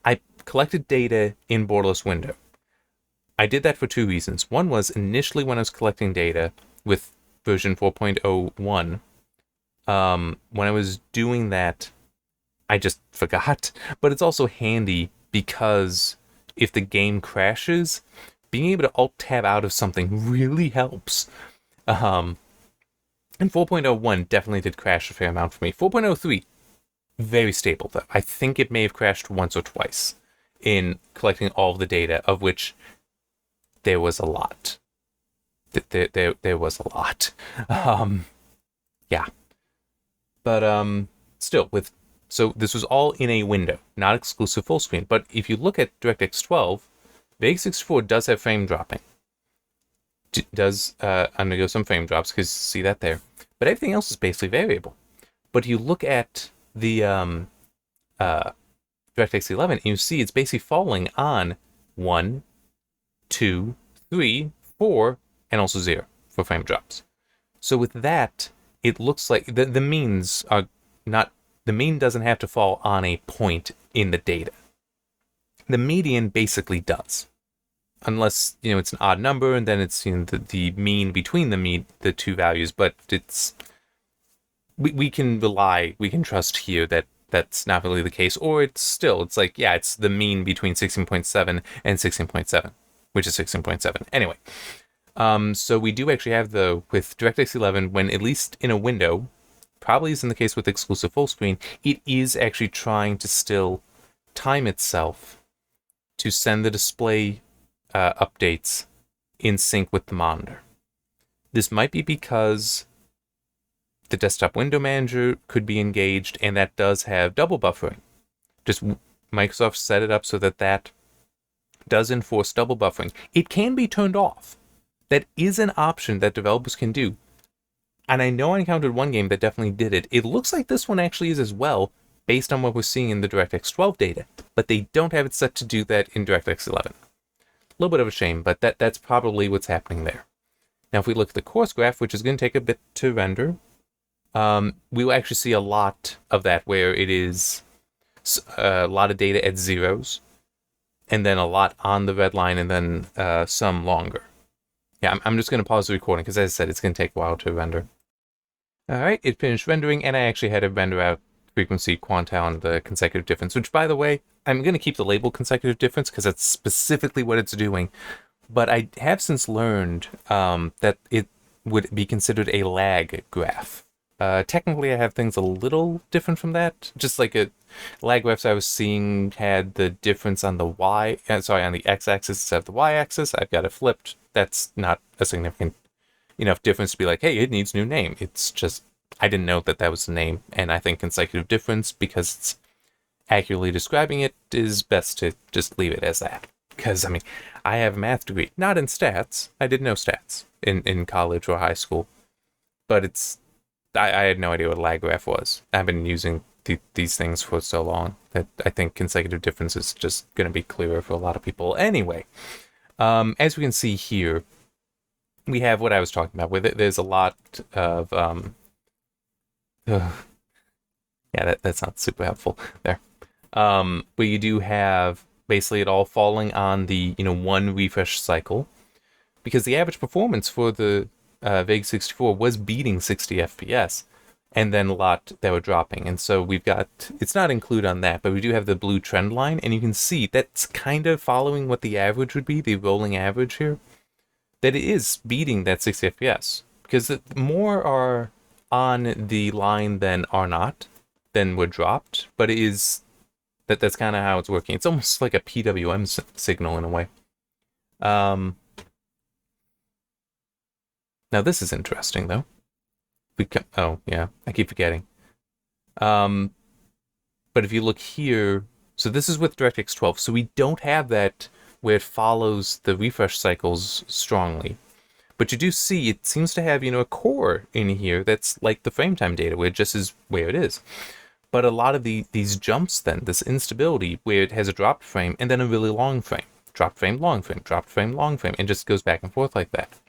I collected data in borderless window. I did that for two reasons. One was initially when I was collecting data with version 4.01, when I was doing that, I just forgot. But it's also handy because if the game crashes, being able to alt-tab out of something really helps. And 4.01 definitely did crash a fair amount for me. 4.03, very stable though. I think it may have crashed once or twice in collecting all of the data, of which there was a lot. There was a lot. Yeah. But still, so this was all in a window, not exclusive full screen. But if you look at DirectX 12, Vegas64 does have frame dropping. Does undergo some frame drops, because see that there. But everything else is basically variable. But you look at the DirectX 11, and you see it's basically falling on 1, 2, 3, 4, and also 0 for frame drops. So with that, it looks like the means are not, the mean doesn't have to fall on a point in the data. The median basically does. Unless, it's an odd number, and then it's the mean between the two values, but it's we can trust here that that's not really the case, or it's like, yeah, it's the mean between 16.7 and 16.7, which is 16.7. Anyway, so we do actually have, though, with DirectX 11, when at least in a window, probably isn't the case with exclusive full screen, it is actually trying to still time itself to send the display updates in sync with the monitor. This might be because the desktop window manager could be engaged, and that does have double buffering. Just Microsoft set it up so that does enforce double buffering. It can be turned off. That is an option that developers can do. And I know I encountered one game that definitely did it. It looks like this one actually is as well, based on what we're seeing in the DirectX 12 data. But they don't have it set to do that in DirectX 11. A little bit of a shame, but that's probably what's happening there. Now, if we look at the course graph, which is going to take a bit to render, we will actually see a lot of that where it is a lot of data at zeros, and then a lot on the red line, and then some longer. Yeah, I'm just going to pause the recording because, as I said, it's going to take a while to render. All right, it finished rendering, and I actually had to render out frequency, quantile, and the consecutive difference, which, by the way, I'm going to keep the label consecutive difference because that's specifically what it's doing. But I have since learned that it would be considered a lag graph. Technically, I have things a little different from that. Just like lag graphs I was seeing had the difference on the on the x-axis instead of the y-axis. I've got it flipped. That's not a significant enough difference to be like, hey, it needs a new name. It's just, I didn't know that was the name, and I think consecutive difference, because it's accurately describing it, is best to just leave it as that. Because, I have a math degree, not in stats. I did no stats in college or high school, but I had no idea what a lag graph was. I've been using these things for so long that I think consecutive difference is just going to be clearer for a lot of people. Anyway, as we can see here, we have what I was talking about. With it, there's a lot of yeah, that's not super helpful there. Where you do have basically it all falling on the one refresh cycle, because the average performance for the VEG 64 was beating 60 FPS, and then a lot that were dropping. And so we've got, it's not included on that, but we do have the blue trend line, and you can see that's kind of following what the average would be, the rolling average here, that it is beating that 60 FPS, because more are on the line than are not, than were dropped, but it is, that's kind of how it's working. It's almost like a PWM signal in a way. Now this is interesting though. Oh yeah, I keep forgetting. But if you look here, so this is with DirectX 12, so we don't have that where it follows the refresh cycles strongly. But you do see it seems to have, a core in here that's like the frame time data, where it just is where it is. But a lot of these jumps then, this instability, where it has a dropped frame and then a really long frame. Dropped frame, long frame, dropped frame, long frame, and just goes back and forth like that.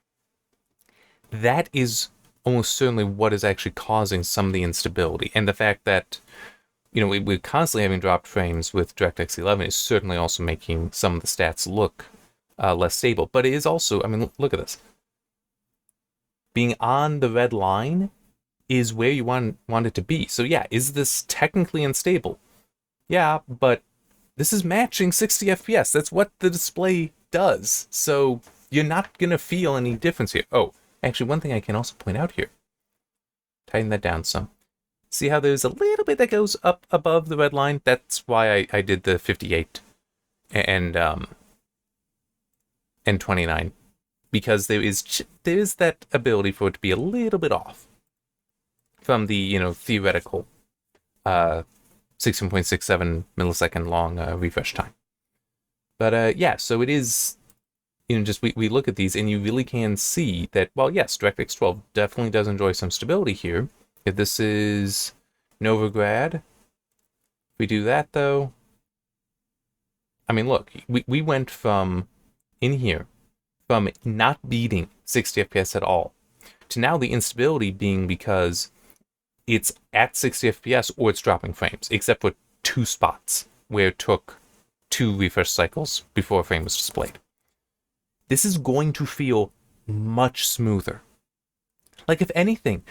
That is almost certainly what is actually causing some of the instability. And the fact that, we're constantly having dropped frames with DirectX 11 is certainly also making some of the stats look less stable. But it is also, look at this. Being on the red line is where you want it to be. So yeah, is this technically unstable? Yeah, but this is matching 60 FPS. That's what the display does. So you're not going to feel any difference here. Oh, actually, one thing I can also point out here. Tighten that down some. See how there's a little bit that goes up above the red line? That's why I did the 58 and 29. Because there is that ability for it to be a little bit off from the, theoretical 16.67 millisecond long refresh time. But yeah, so it is, just we look at these and you really can see that, well, yes, DirectX 12 definitely does enjoy some stability here. If this is Novigrad, if we do that though, look, we went from in here from not beating 60 FPS at all to now the instability being because it's at 60 FPS or it's dropping frames, except for 2 spots where it took 2 refresh cycles before a frame was displayed. This is going to feel much smoother. Like, if anything,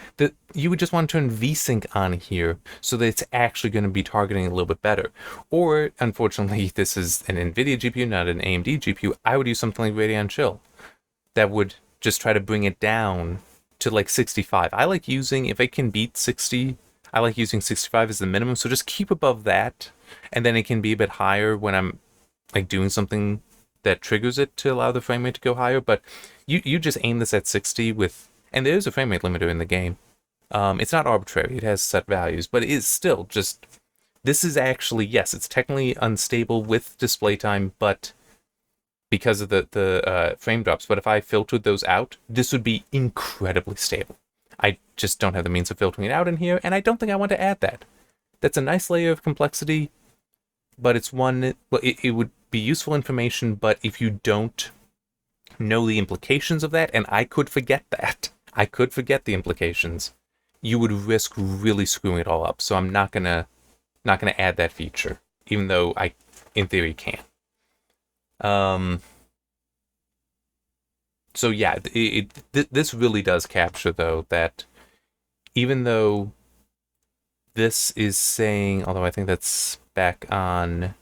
you would just want to turn VSync on here so that it's actually going to be targeting a little bit better. Or, unfortunately, this is an NVIDIA GPU, not an AMD GPU. I would use something like Radeon Chill that would just try to bring it down to like 65. I like using, if it can beat 60, I like using 65 as the minimum. So just keep above that, and then it can be a bit higher when I'm like doing something that triggers it to allow the frame rate to go higher. But you just aim this at 60 with, and there is a frame rate limiter in the game. It's not arbitrary. It has set values, but it is still just, this is actually, yes, it's technically unstable with display time, but because of the frame drops. But if I filtered those out, this would be incredibly stable. I just don't have the means of filtering it out in here, and I don't think I want to add that. That's a nice layer of complexity, but it's one, well, it would be useful information, but if you don't know the implications of that, and I could forget that, I could forget the implications, you would risk really screwing it all up. So I'm not gonna add that feature, even though I, in theory, can. So yeah, this really does capture, though, that even though this is saying, although I think that's back on,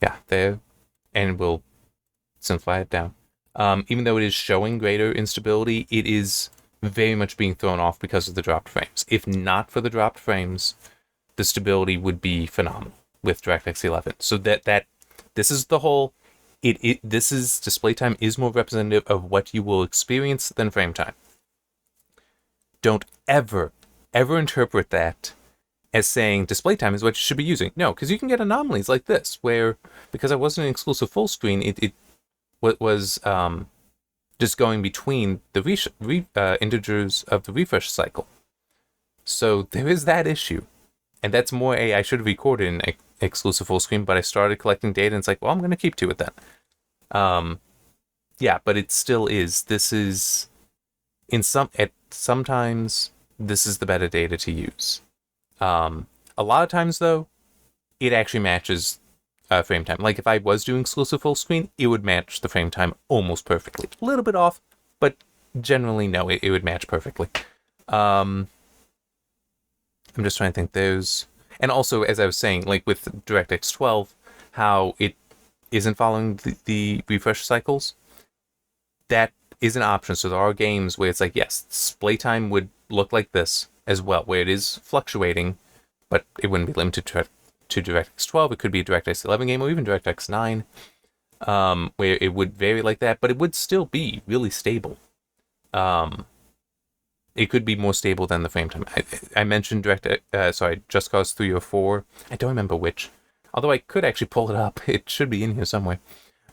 yeah, there, and we'll simplify it down. Even though it is showing greater instability, it is very much being thrown off because of the dropped frames. If not for the dropped frames, the stability would be phenomenal with DirectX 11. So that this is the whole, this is, display time is more representative of what you will experience than frame time. Don't ever interpret that as saying display time is what you should be using. No, because you can get anomalies like this, where, because I wasn't an exclusive full screen, it was just going between the integers of the refresh cycle. So there is that issue. And that's more I should have recorded an exclusive full screen, but I started collecting data, and it's like, well, I'm going to keep to it then. Yeah, but it still is. This is, sometimes this is the better data to use. A lot of times, though, it actually matches frame time. Like, if I was doing exclusive full screen, it would match the frame time almost perfectly. A little bit off, but generally, no, it would match perfectly. I'm just trying to think. There's, and also, as I was saying, like with DirectX 12, how it isn't following the refresh cycles. That is an option. So there are games where it's like, yes, display time would look like this as well, where it is fluctuating, but it wouldn't be limited to DirectX 12. It could be a DirectX 11 game or even DirectX 9, where it would vary like that, but it would still be really stable. It could be more stable than the frame time. I mentioned Just Cause 3 or 4. I don't remember which. Although I could actually pull it up. It should be in here somewhere.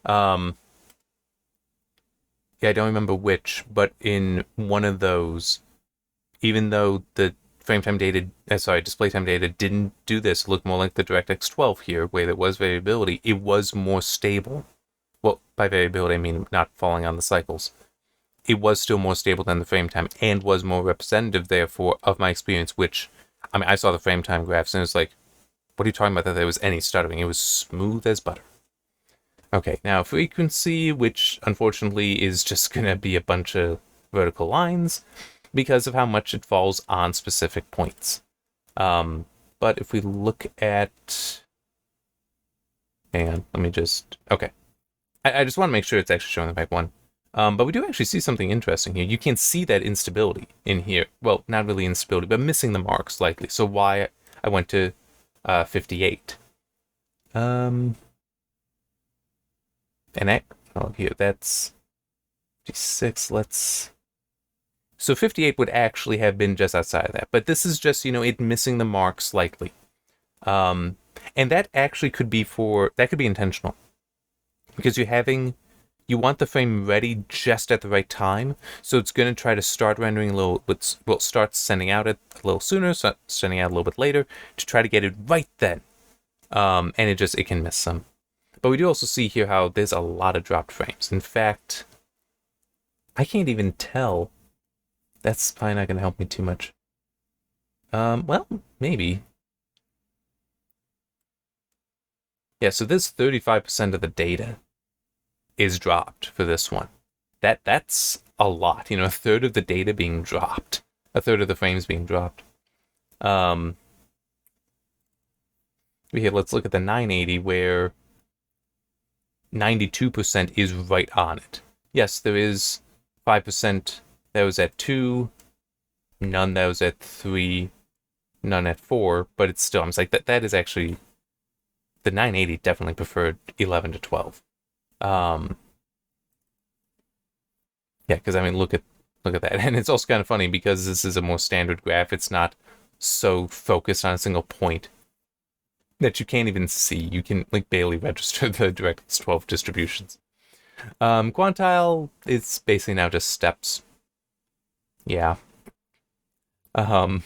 Yeah, I don't remember which, but in one of those, even though the display time data didn't do this, look more like the DirectX 12 here, where there was variability, it was more stable. Well, by variability, I mean not falling on the cycles. It was still more stable than the frame time, and was more representative, therefore, of my experience, which, I mean, I saw the frame time graphs, and it was like, what are you talking about that there was any stuttering? It was smooth as butter. Okay, now frequency, which unfortunately is just going to be a bunch of vertical lines because of how much it falls on specific points. But if we look at... Hang on, let me just... Okay. I just want to make sure it's actually showing the type 1. But we do actually see something interesting here. You can see that instability in here. Well, not really instability, but missing the mark slightly. So why I went to 58. And here, that's 56. So 58 would actually have been just outside of that. But this is just, it missing the mark slightly. And that actually could be intentional. Because you want the frame ready just at the right time. So it's going to try to start rendering start sending out it a little sooner, start sending out a little bit later, to try to get it right then. And it can miss some. But we do also see here how there's a lot of dropped frames. In fact, I can't even tell. That's probably not going to help me too much. Well, maybe. Yeah, so this 35% of the data is dropped for this one. That's a lot. A third of the data being dropped. A third of the frames being dropped. Here, let's look at the 980 where 92% is right on it. Yes, there is 5% that was at 2, none that was at 3, none at 4, but it's still, I'm like, that is actually, the 980 definitely preferred 11 to 12. Yeah, because I mean, look at that. And it's also kind of funny because this is a more standard graph. It's not so focused on a single point that you can't even see. You can like barely register the DirectX 12 distributions. Quantile, it's basically now just steps. Yeah. I mean,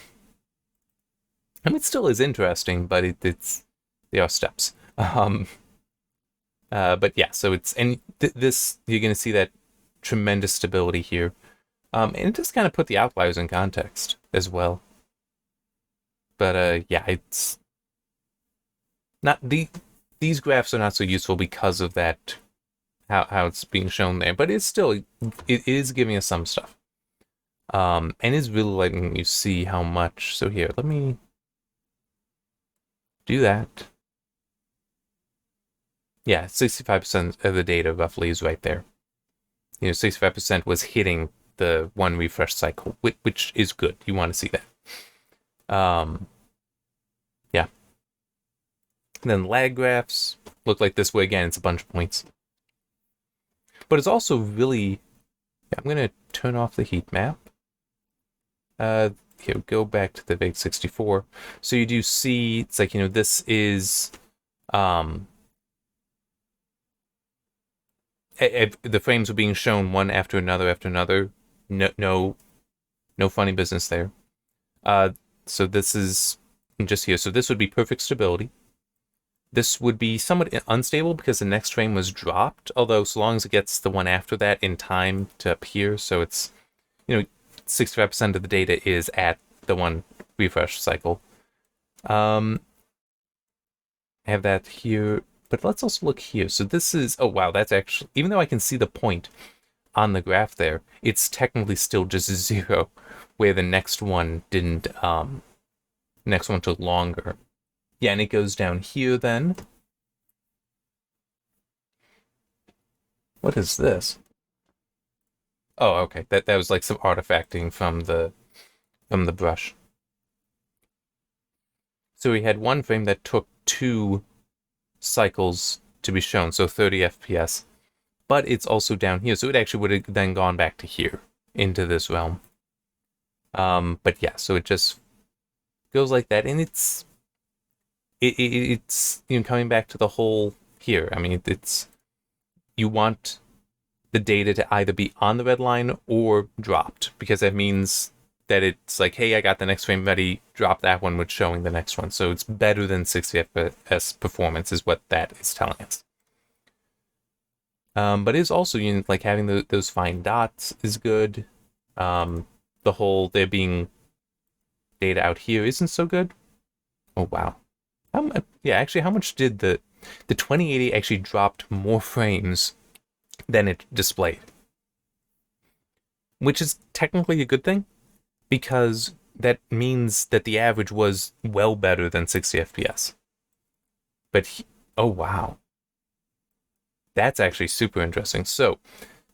it still is interesting, but they are steps. But yeah, so it's, and this, you're going to see that tremendous stability here. And it just kind of put the outliers in context as well. But yeah, it's not, these graphs are not so useful because of that, how it's being shown there, but it's still, it is giving us some stuff. And it's really letting you see how much. So here, let me do that. Yeah, 65% of the data roughly is right there. 65% was hitting the one refresh cycle, which is good. You want to see that. Yeah. And then lag graphs look like this way again. It's a bunch of points. But it's also really, yeah, I'm going to turn off the heat map. Here, go back to the VIG 64. So you do see, it's like, this is, the frames are being shown one after another. No funny business there. So this is just here. So this would be perfect stability. This would be somewhat unstable because the next frame was dropped, although so long as it gets the one after that in time to appear, so it's, 65% of the data is at the one refresh cycle. I have that here, but let's also look here. So this is, oh wow, that's actually, even though I can see the point on the graph there, it's technically still just 0, where the next one didn't, next one took longer. Yeah, and it goes down here then. What is this? Oh, okay. That was like some artifacting from the brush. So we had one frame that took 2 cycles to be shown, so 30 FPS. But it's also down here, so it actually would have then gone back to here, into this realm. But yeah, so it just goes like that, and it's coming back to the whole here. I mean, it's, you want the data to either be on the red line or dropped, because that means that it's like, hey, I got the next frame ready, drop that one with showing the next one. So it's better than 60 FPS performance is what that is telling us. But it's also, like having those fine dots is good. The whole there being data out here isn't so good. Oh, wow. Yeah, actually, how much did the 2080 actually dropped more frames than it displayed? Which is technically a good thing, because that means that the average was well better than 60 FPS. But, oh wow. That's actually super interesting. So,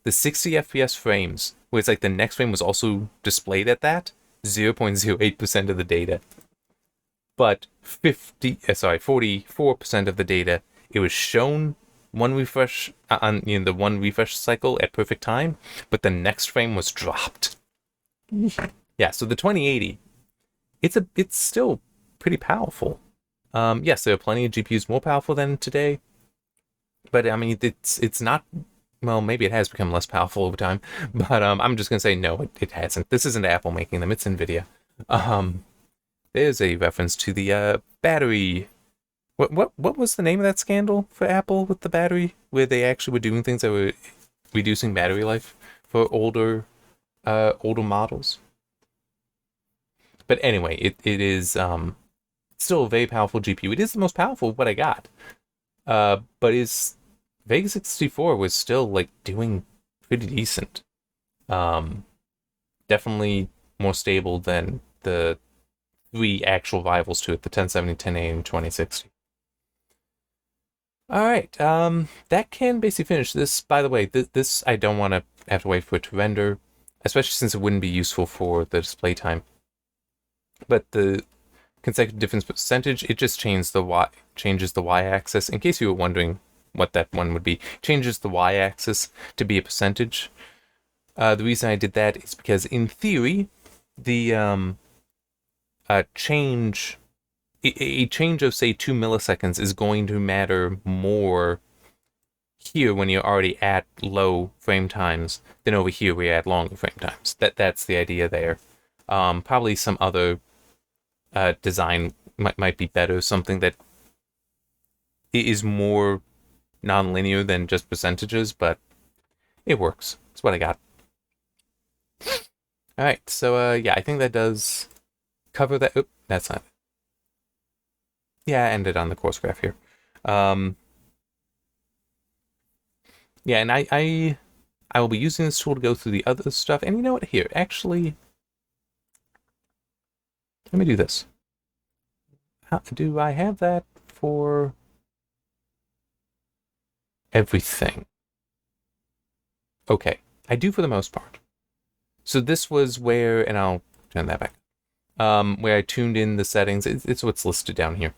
the 60 FPS frames, where it's like the next frame was also displayed at that, 0.08% of the data. But 44% of the data, it was shown one refresh on the one refresh cycle at perfect time, but the next frame was dropped. Yeah, so the 2080, it's still pretty powerful. Yes, there are plenty of GPUs more powerful than today, but I mean it's not. Well, maybe it has become less powerful over time, but I'm just gonna say no, it hasn't. This isn't Apple making them; it's Nvidia. There's a reference to the battery What was the name of that scandal for Apple with the battery, where they actually were doing things that were reducing battery life for older models? But anyway, it is still a very powerful GPU. It is the most powerful of what I got. But is Vega 64 was still like doing pretty decent. Definitely more stable than the three actual rivals to it, the 1070, 1080, and 2060. All right, that can basically finish this. By the way, this I don't want to have to wait for it to render, especially since it wouldn't be useful for the display time. But the consecutive difference percentage, it just changes the y-axis. In case you were wondering what that one would be, changes the y-axis to be a percentage. The reason I did that is because in theory, the change a change of say 2 milliseconds is going to matter more here when you're already at low frame times than over here where you're at longer frame times. That's the idea there. Probably some other design might be better, something that is more non-linear than just percentages, but it works. It's what I got. All right, so yeah, I think that does cover that. Oop, that's not. Yeah, I ended on the course graph here. Yeah, and I will be using this tool to go through the other stuff. And you know what? Here, actually, let me do this. How do I have that for everything? Okay, I do for the most part. So this was where, and I'll turn that back, where I tuned in the settings. It's what's listed down here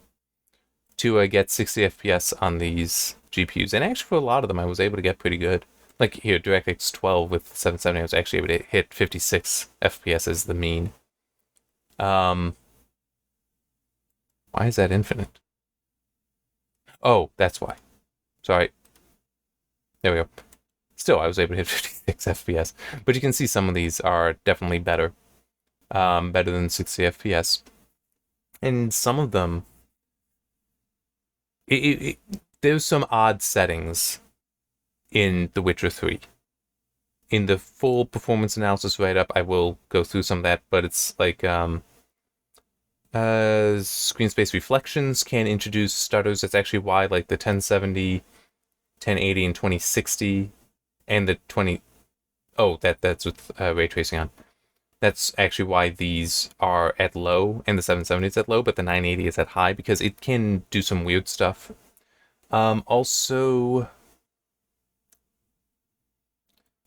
to get 60 FPS on these GPUs. And actually, for a lot of them, I was able to get pretty good. Like here, DirectX 12 with 770, I was actually able to hit 56 FPS as the mean. Why is that infinite? Oh, that's why. Sorry. There we go. Still, I was able to hit 56 FPS. But you can see some of these are definitely better. Better than 60 FPS. And some of them, there's some odd settings in The Witcher 3. In the full performance analysis write-up, I will go through some of that, but it's like screen space reflections can introduce stutters. That's actually why like the 1070, 1080, and 2060, and the 20... Oh, that's with ray tracing on. That's actually why these are at low, and the 770 is at low, but the 980 is at high, because it can do some weird stuff. Also,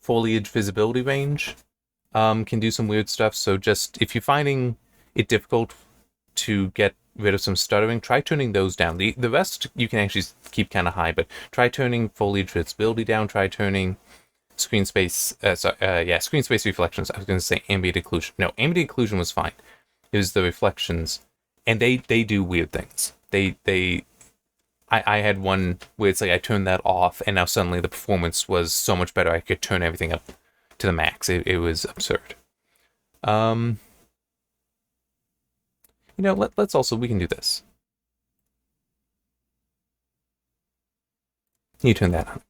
foliage visibility range can do some weird stuff. So just, if you're finding it difficult to get rid of some stuttering, try turning those down. The rest you can actually keep kind of high, but try turning foliage visibility down, try turning screen space, screen space reflections. I was going to say ambient occlusion. No, ambient occlusion was fine. It was the reflections, and they do weird things. I had one where it's like I turned that off, and now suddenly the performance was so much better. I could turn everything up to the max. It was absurd. You know, let's also, we can do this. You turn that on.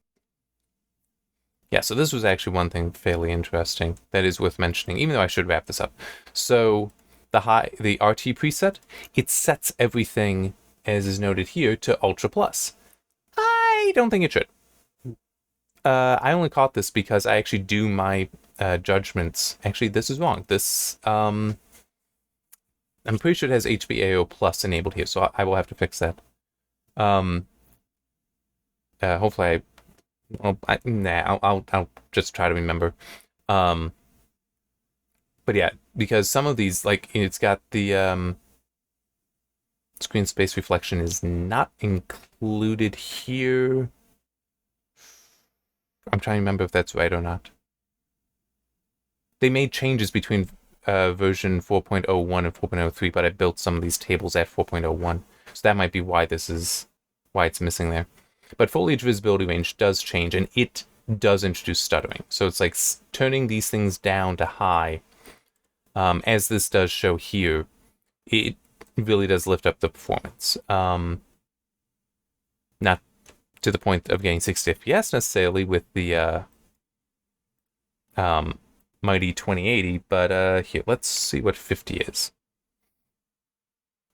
Yeah, so this was actually one thing fairly interesting that is worth mentioning, even though I should wrap this up. So the RT preset, it sets everything, as is noted here, to Ultra Plus. I don't think it should. I only caught this because I actually do my judgments. Actually, this is wrong. This, I'm pretty sure it has HBAO Plus enabled here, so I will have to fix that. Hopefully I'll just try to remember. But yeah, because some of these, like, it's got the screen space reflection is not included here. I'm trying to remember if that's right or not. They made changes between version 4.01 and 4.03, but I built some of these tables at 4.01, so that might be why it's missing there. But foliage visibility range does change, and it does introduce stuttering. So it's like turning these things down to high, as this does show here, it really does lift up the performance. to the point of getting 60 FPS necessarily with the mighty 2080, but here, let's see what 50 is.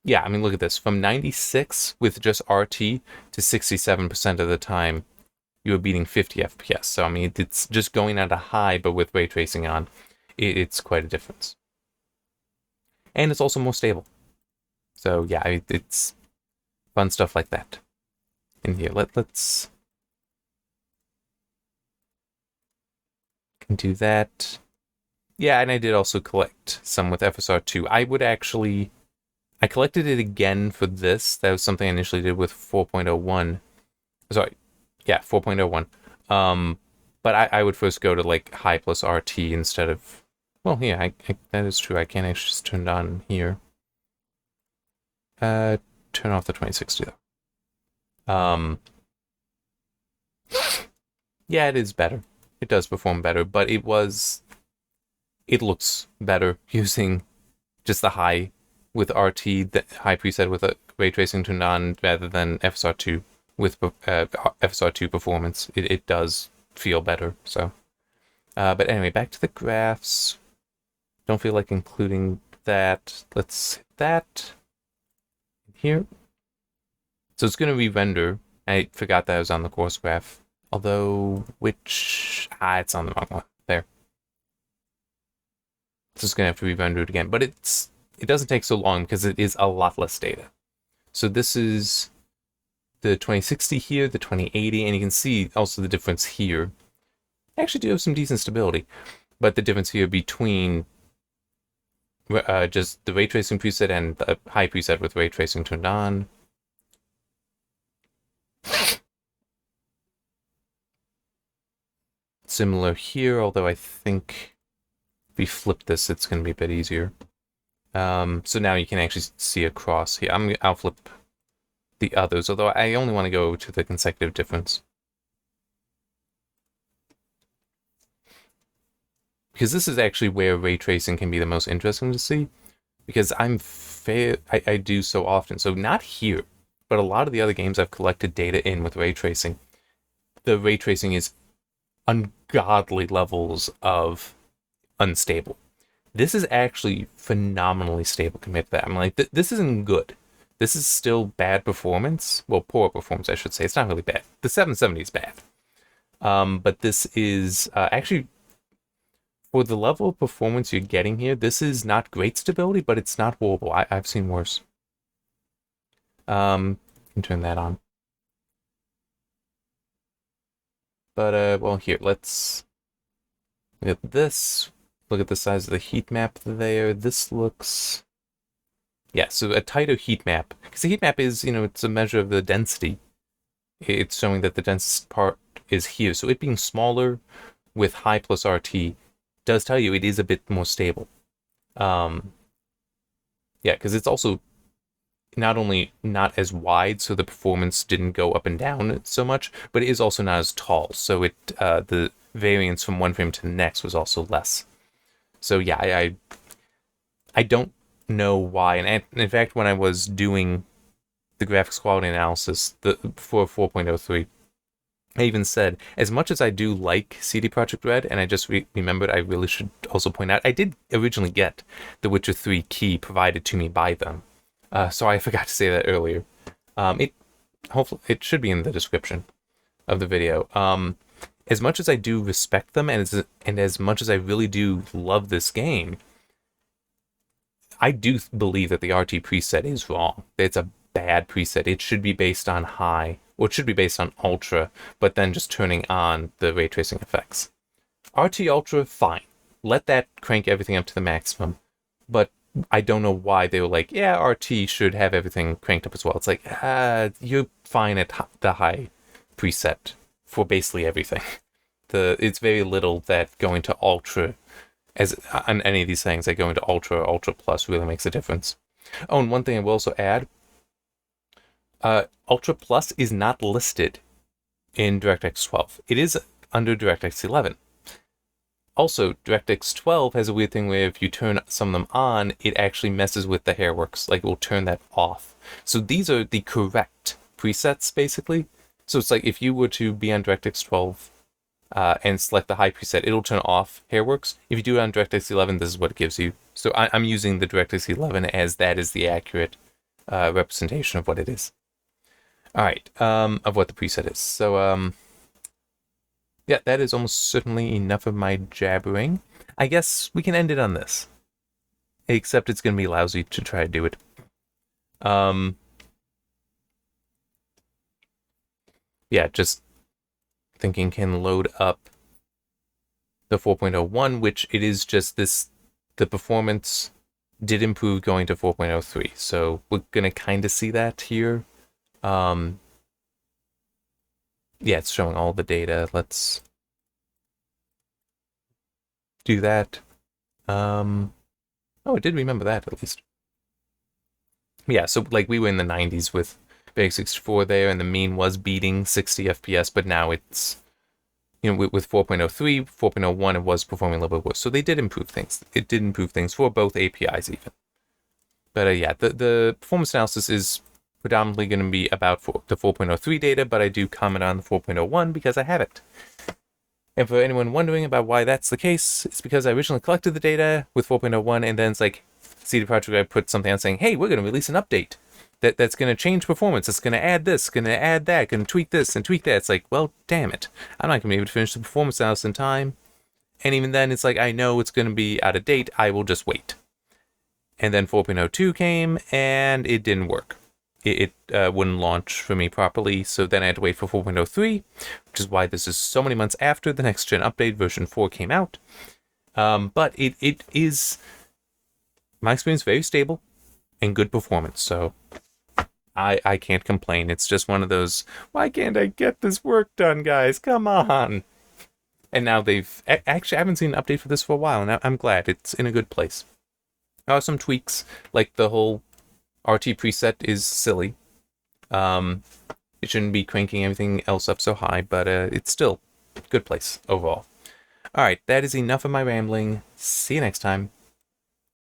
Yeah, I mean, look at this. From 96 with just RT to 67% of the time, you're beating 50 FPS. So, I mean, it's just going at a high, but with ray tracing on, it's quite a difference. And it's also more stable. So, yeah, I mean, it's fun stuff like that. In here, let's can do that. Yeah, and I did also collect some with FSR2. I collected it again for this. That was something I initially did with 4.01. Sorry, yeah, 4.01. But I would first go to like high plus RT instead of. Well, yeah, that is true. I can't actually just turn it on here. Turn off the 2060 though. Yeah, it is better. It does perform better, but it looks better using just the high with RT, the high preset with a ray tracing turned on, rather than FSR2 with FSR2 performance. It does feel better. So, but anyway, back to the graphs. Don't feel like including that. Let's hit that here. So it's going to re-render. I forgot that I was on the course graph. Although, it's on the wrong one. There. So it's going to have to re-render it again. But it doesn't take so long because it is a lot less data. So this is the 2060 here, the 2080, and you can see also the difference here. I actually do have some decent stability, but the difference here between just the ray tracing preset and the high preset with ray tracing turned on. Similar here, although I think if we flip this, it's going to be a bit easier. So now you can actually see across here. I'll flip the others, although I only want to go to the consecutive difference. Because this is actually where ray tracing can be the most interesting to see. Because I do so often. So not here, but a lot of the other games I've collected data in with ray tracing. The ray tracing is ungodly levels of unstable. This is actually phenomenally stable compared to that. I'm like, this isn't good. This is still bad performance. Well, poor performance, I should say. It's not really bad. The 770 is bad. But this is actually, for the level of performance you're getting here, this is not great stability, but it's not horrible. I've seen worse. Can turn that on. But, well, here, let's look at this. Look at the size of the heat map there. This looks... Yeah, so a tighter heat map. Because the heat map is, it's a measure of the density. It's showing that the densest part is here. So it being smaller with high plus RT does tell you it is a bit more stable. Yeah, because it's also not only not as wide, so the performance didn't go up and down so much, but it is also not as tall. So the variance from one frame to the next was also less. So yeah, I don't know why. And in fact, when I was doing the graphics quality analysis for 4.03, I even said, as much as I do like CD Projekt Red, and I just remembered I really should also point out, I did originally get the Witcher 3 key provided to me by them. So I forgot to say that earlier. Hopefully it should be in the description of the video. As much as I do respect them, and as much as I really do love this game, I do believe that the RT preset is wrong. It's a bad preset. It should be based on high, or it should be based on ultra, but then just turning on the ray tracing effects. RT ultra, fine. Let that crank everything up to the maximum. But I don't know why they were like, yeah, RT should have everything cranked up as well. It's like, you're fine at the high preset for basically everything. It's very little that going to ultra, as on any of these things, that going to ultra or ultra plus really makes a difference. Oh, and one thing I will also add, ultra plus is not listed in DirectX 12. It is under DirectX 11. Also, DirectX 12 has a weird thing where if you turn some of them on, it actually messes with the hairworks. Like, it will turn that off. So these are the correct presets, basically. So it's like if you were to be on DirectX 12 and select the high preset, it'll turn off Hairworks. If you do it on DirectX 11, this is what it gives you. So I'm using the DirectX 11 as that is the accurate representation of what it is. All right, of what the preset is. So yeah, that is almost certainly enough of my jabbering. I guess we can end it on this. Except it's going to be lousy to try to do it. Yeah, just thinking can load up the 4.01, which it is just this, the performance did improve going to 4.03. So we're going to kind of see that here. Yeah, it's showing all the data. Let's do that. Oh, it did remember that at least. Yeah, so like we were in the 90s with Big 64 there, and the mean was beating 60 FPS, but now it's, you know, with 4.03, 4.01, it was performing a little bit worse. So they did improve things. It did improve things for both APIs even. But yeah, the performance analysis is predominantly going to be about the 4.03 data, but I do comment on the 4.01 because I have it. And for anyone wondering about why that's the case, it's because I originally collected the data with 4.01, and then it's like CD Projekt Red put something out saying, hey, we're going to release an update that's going to change performance. It's going to add this, going to add that, going to tweak this and tweak that. It's like, well, damn it. I'm not going to be able to finish the performance analysis in time. And even then, it's like, I know it's going to be out of date. I will just wait. And then 4.02 came, and it didn't work. It wouldn't launch for me properly, so then I had to wait for 4.03, which is why this is so many months after the next gen update, version 4 came out. But it is, my experience, very stable and good performance, so I can't complain. It's just one of those, why can't I get this work done, guys? Come on. And now they've, actually I haven't seen an update for this for a while, and I'm glad it's in a good place. There are some tweaks, like the whole RT preset is silly. It shouldn't be cranking everything else up so high, but it's still a good place overall. All right, that is enough of my rambling. See you next time.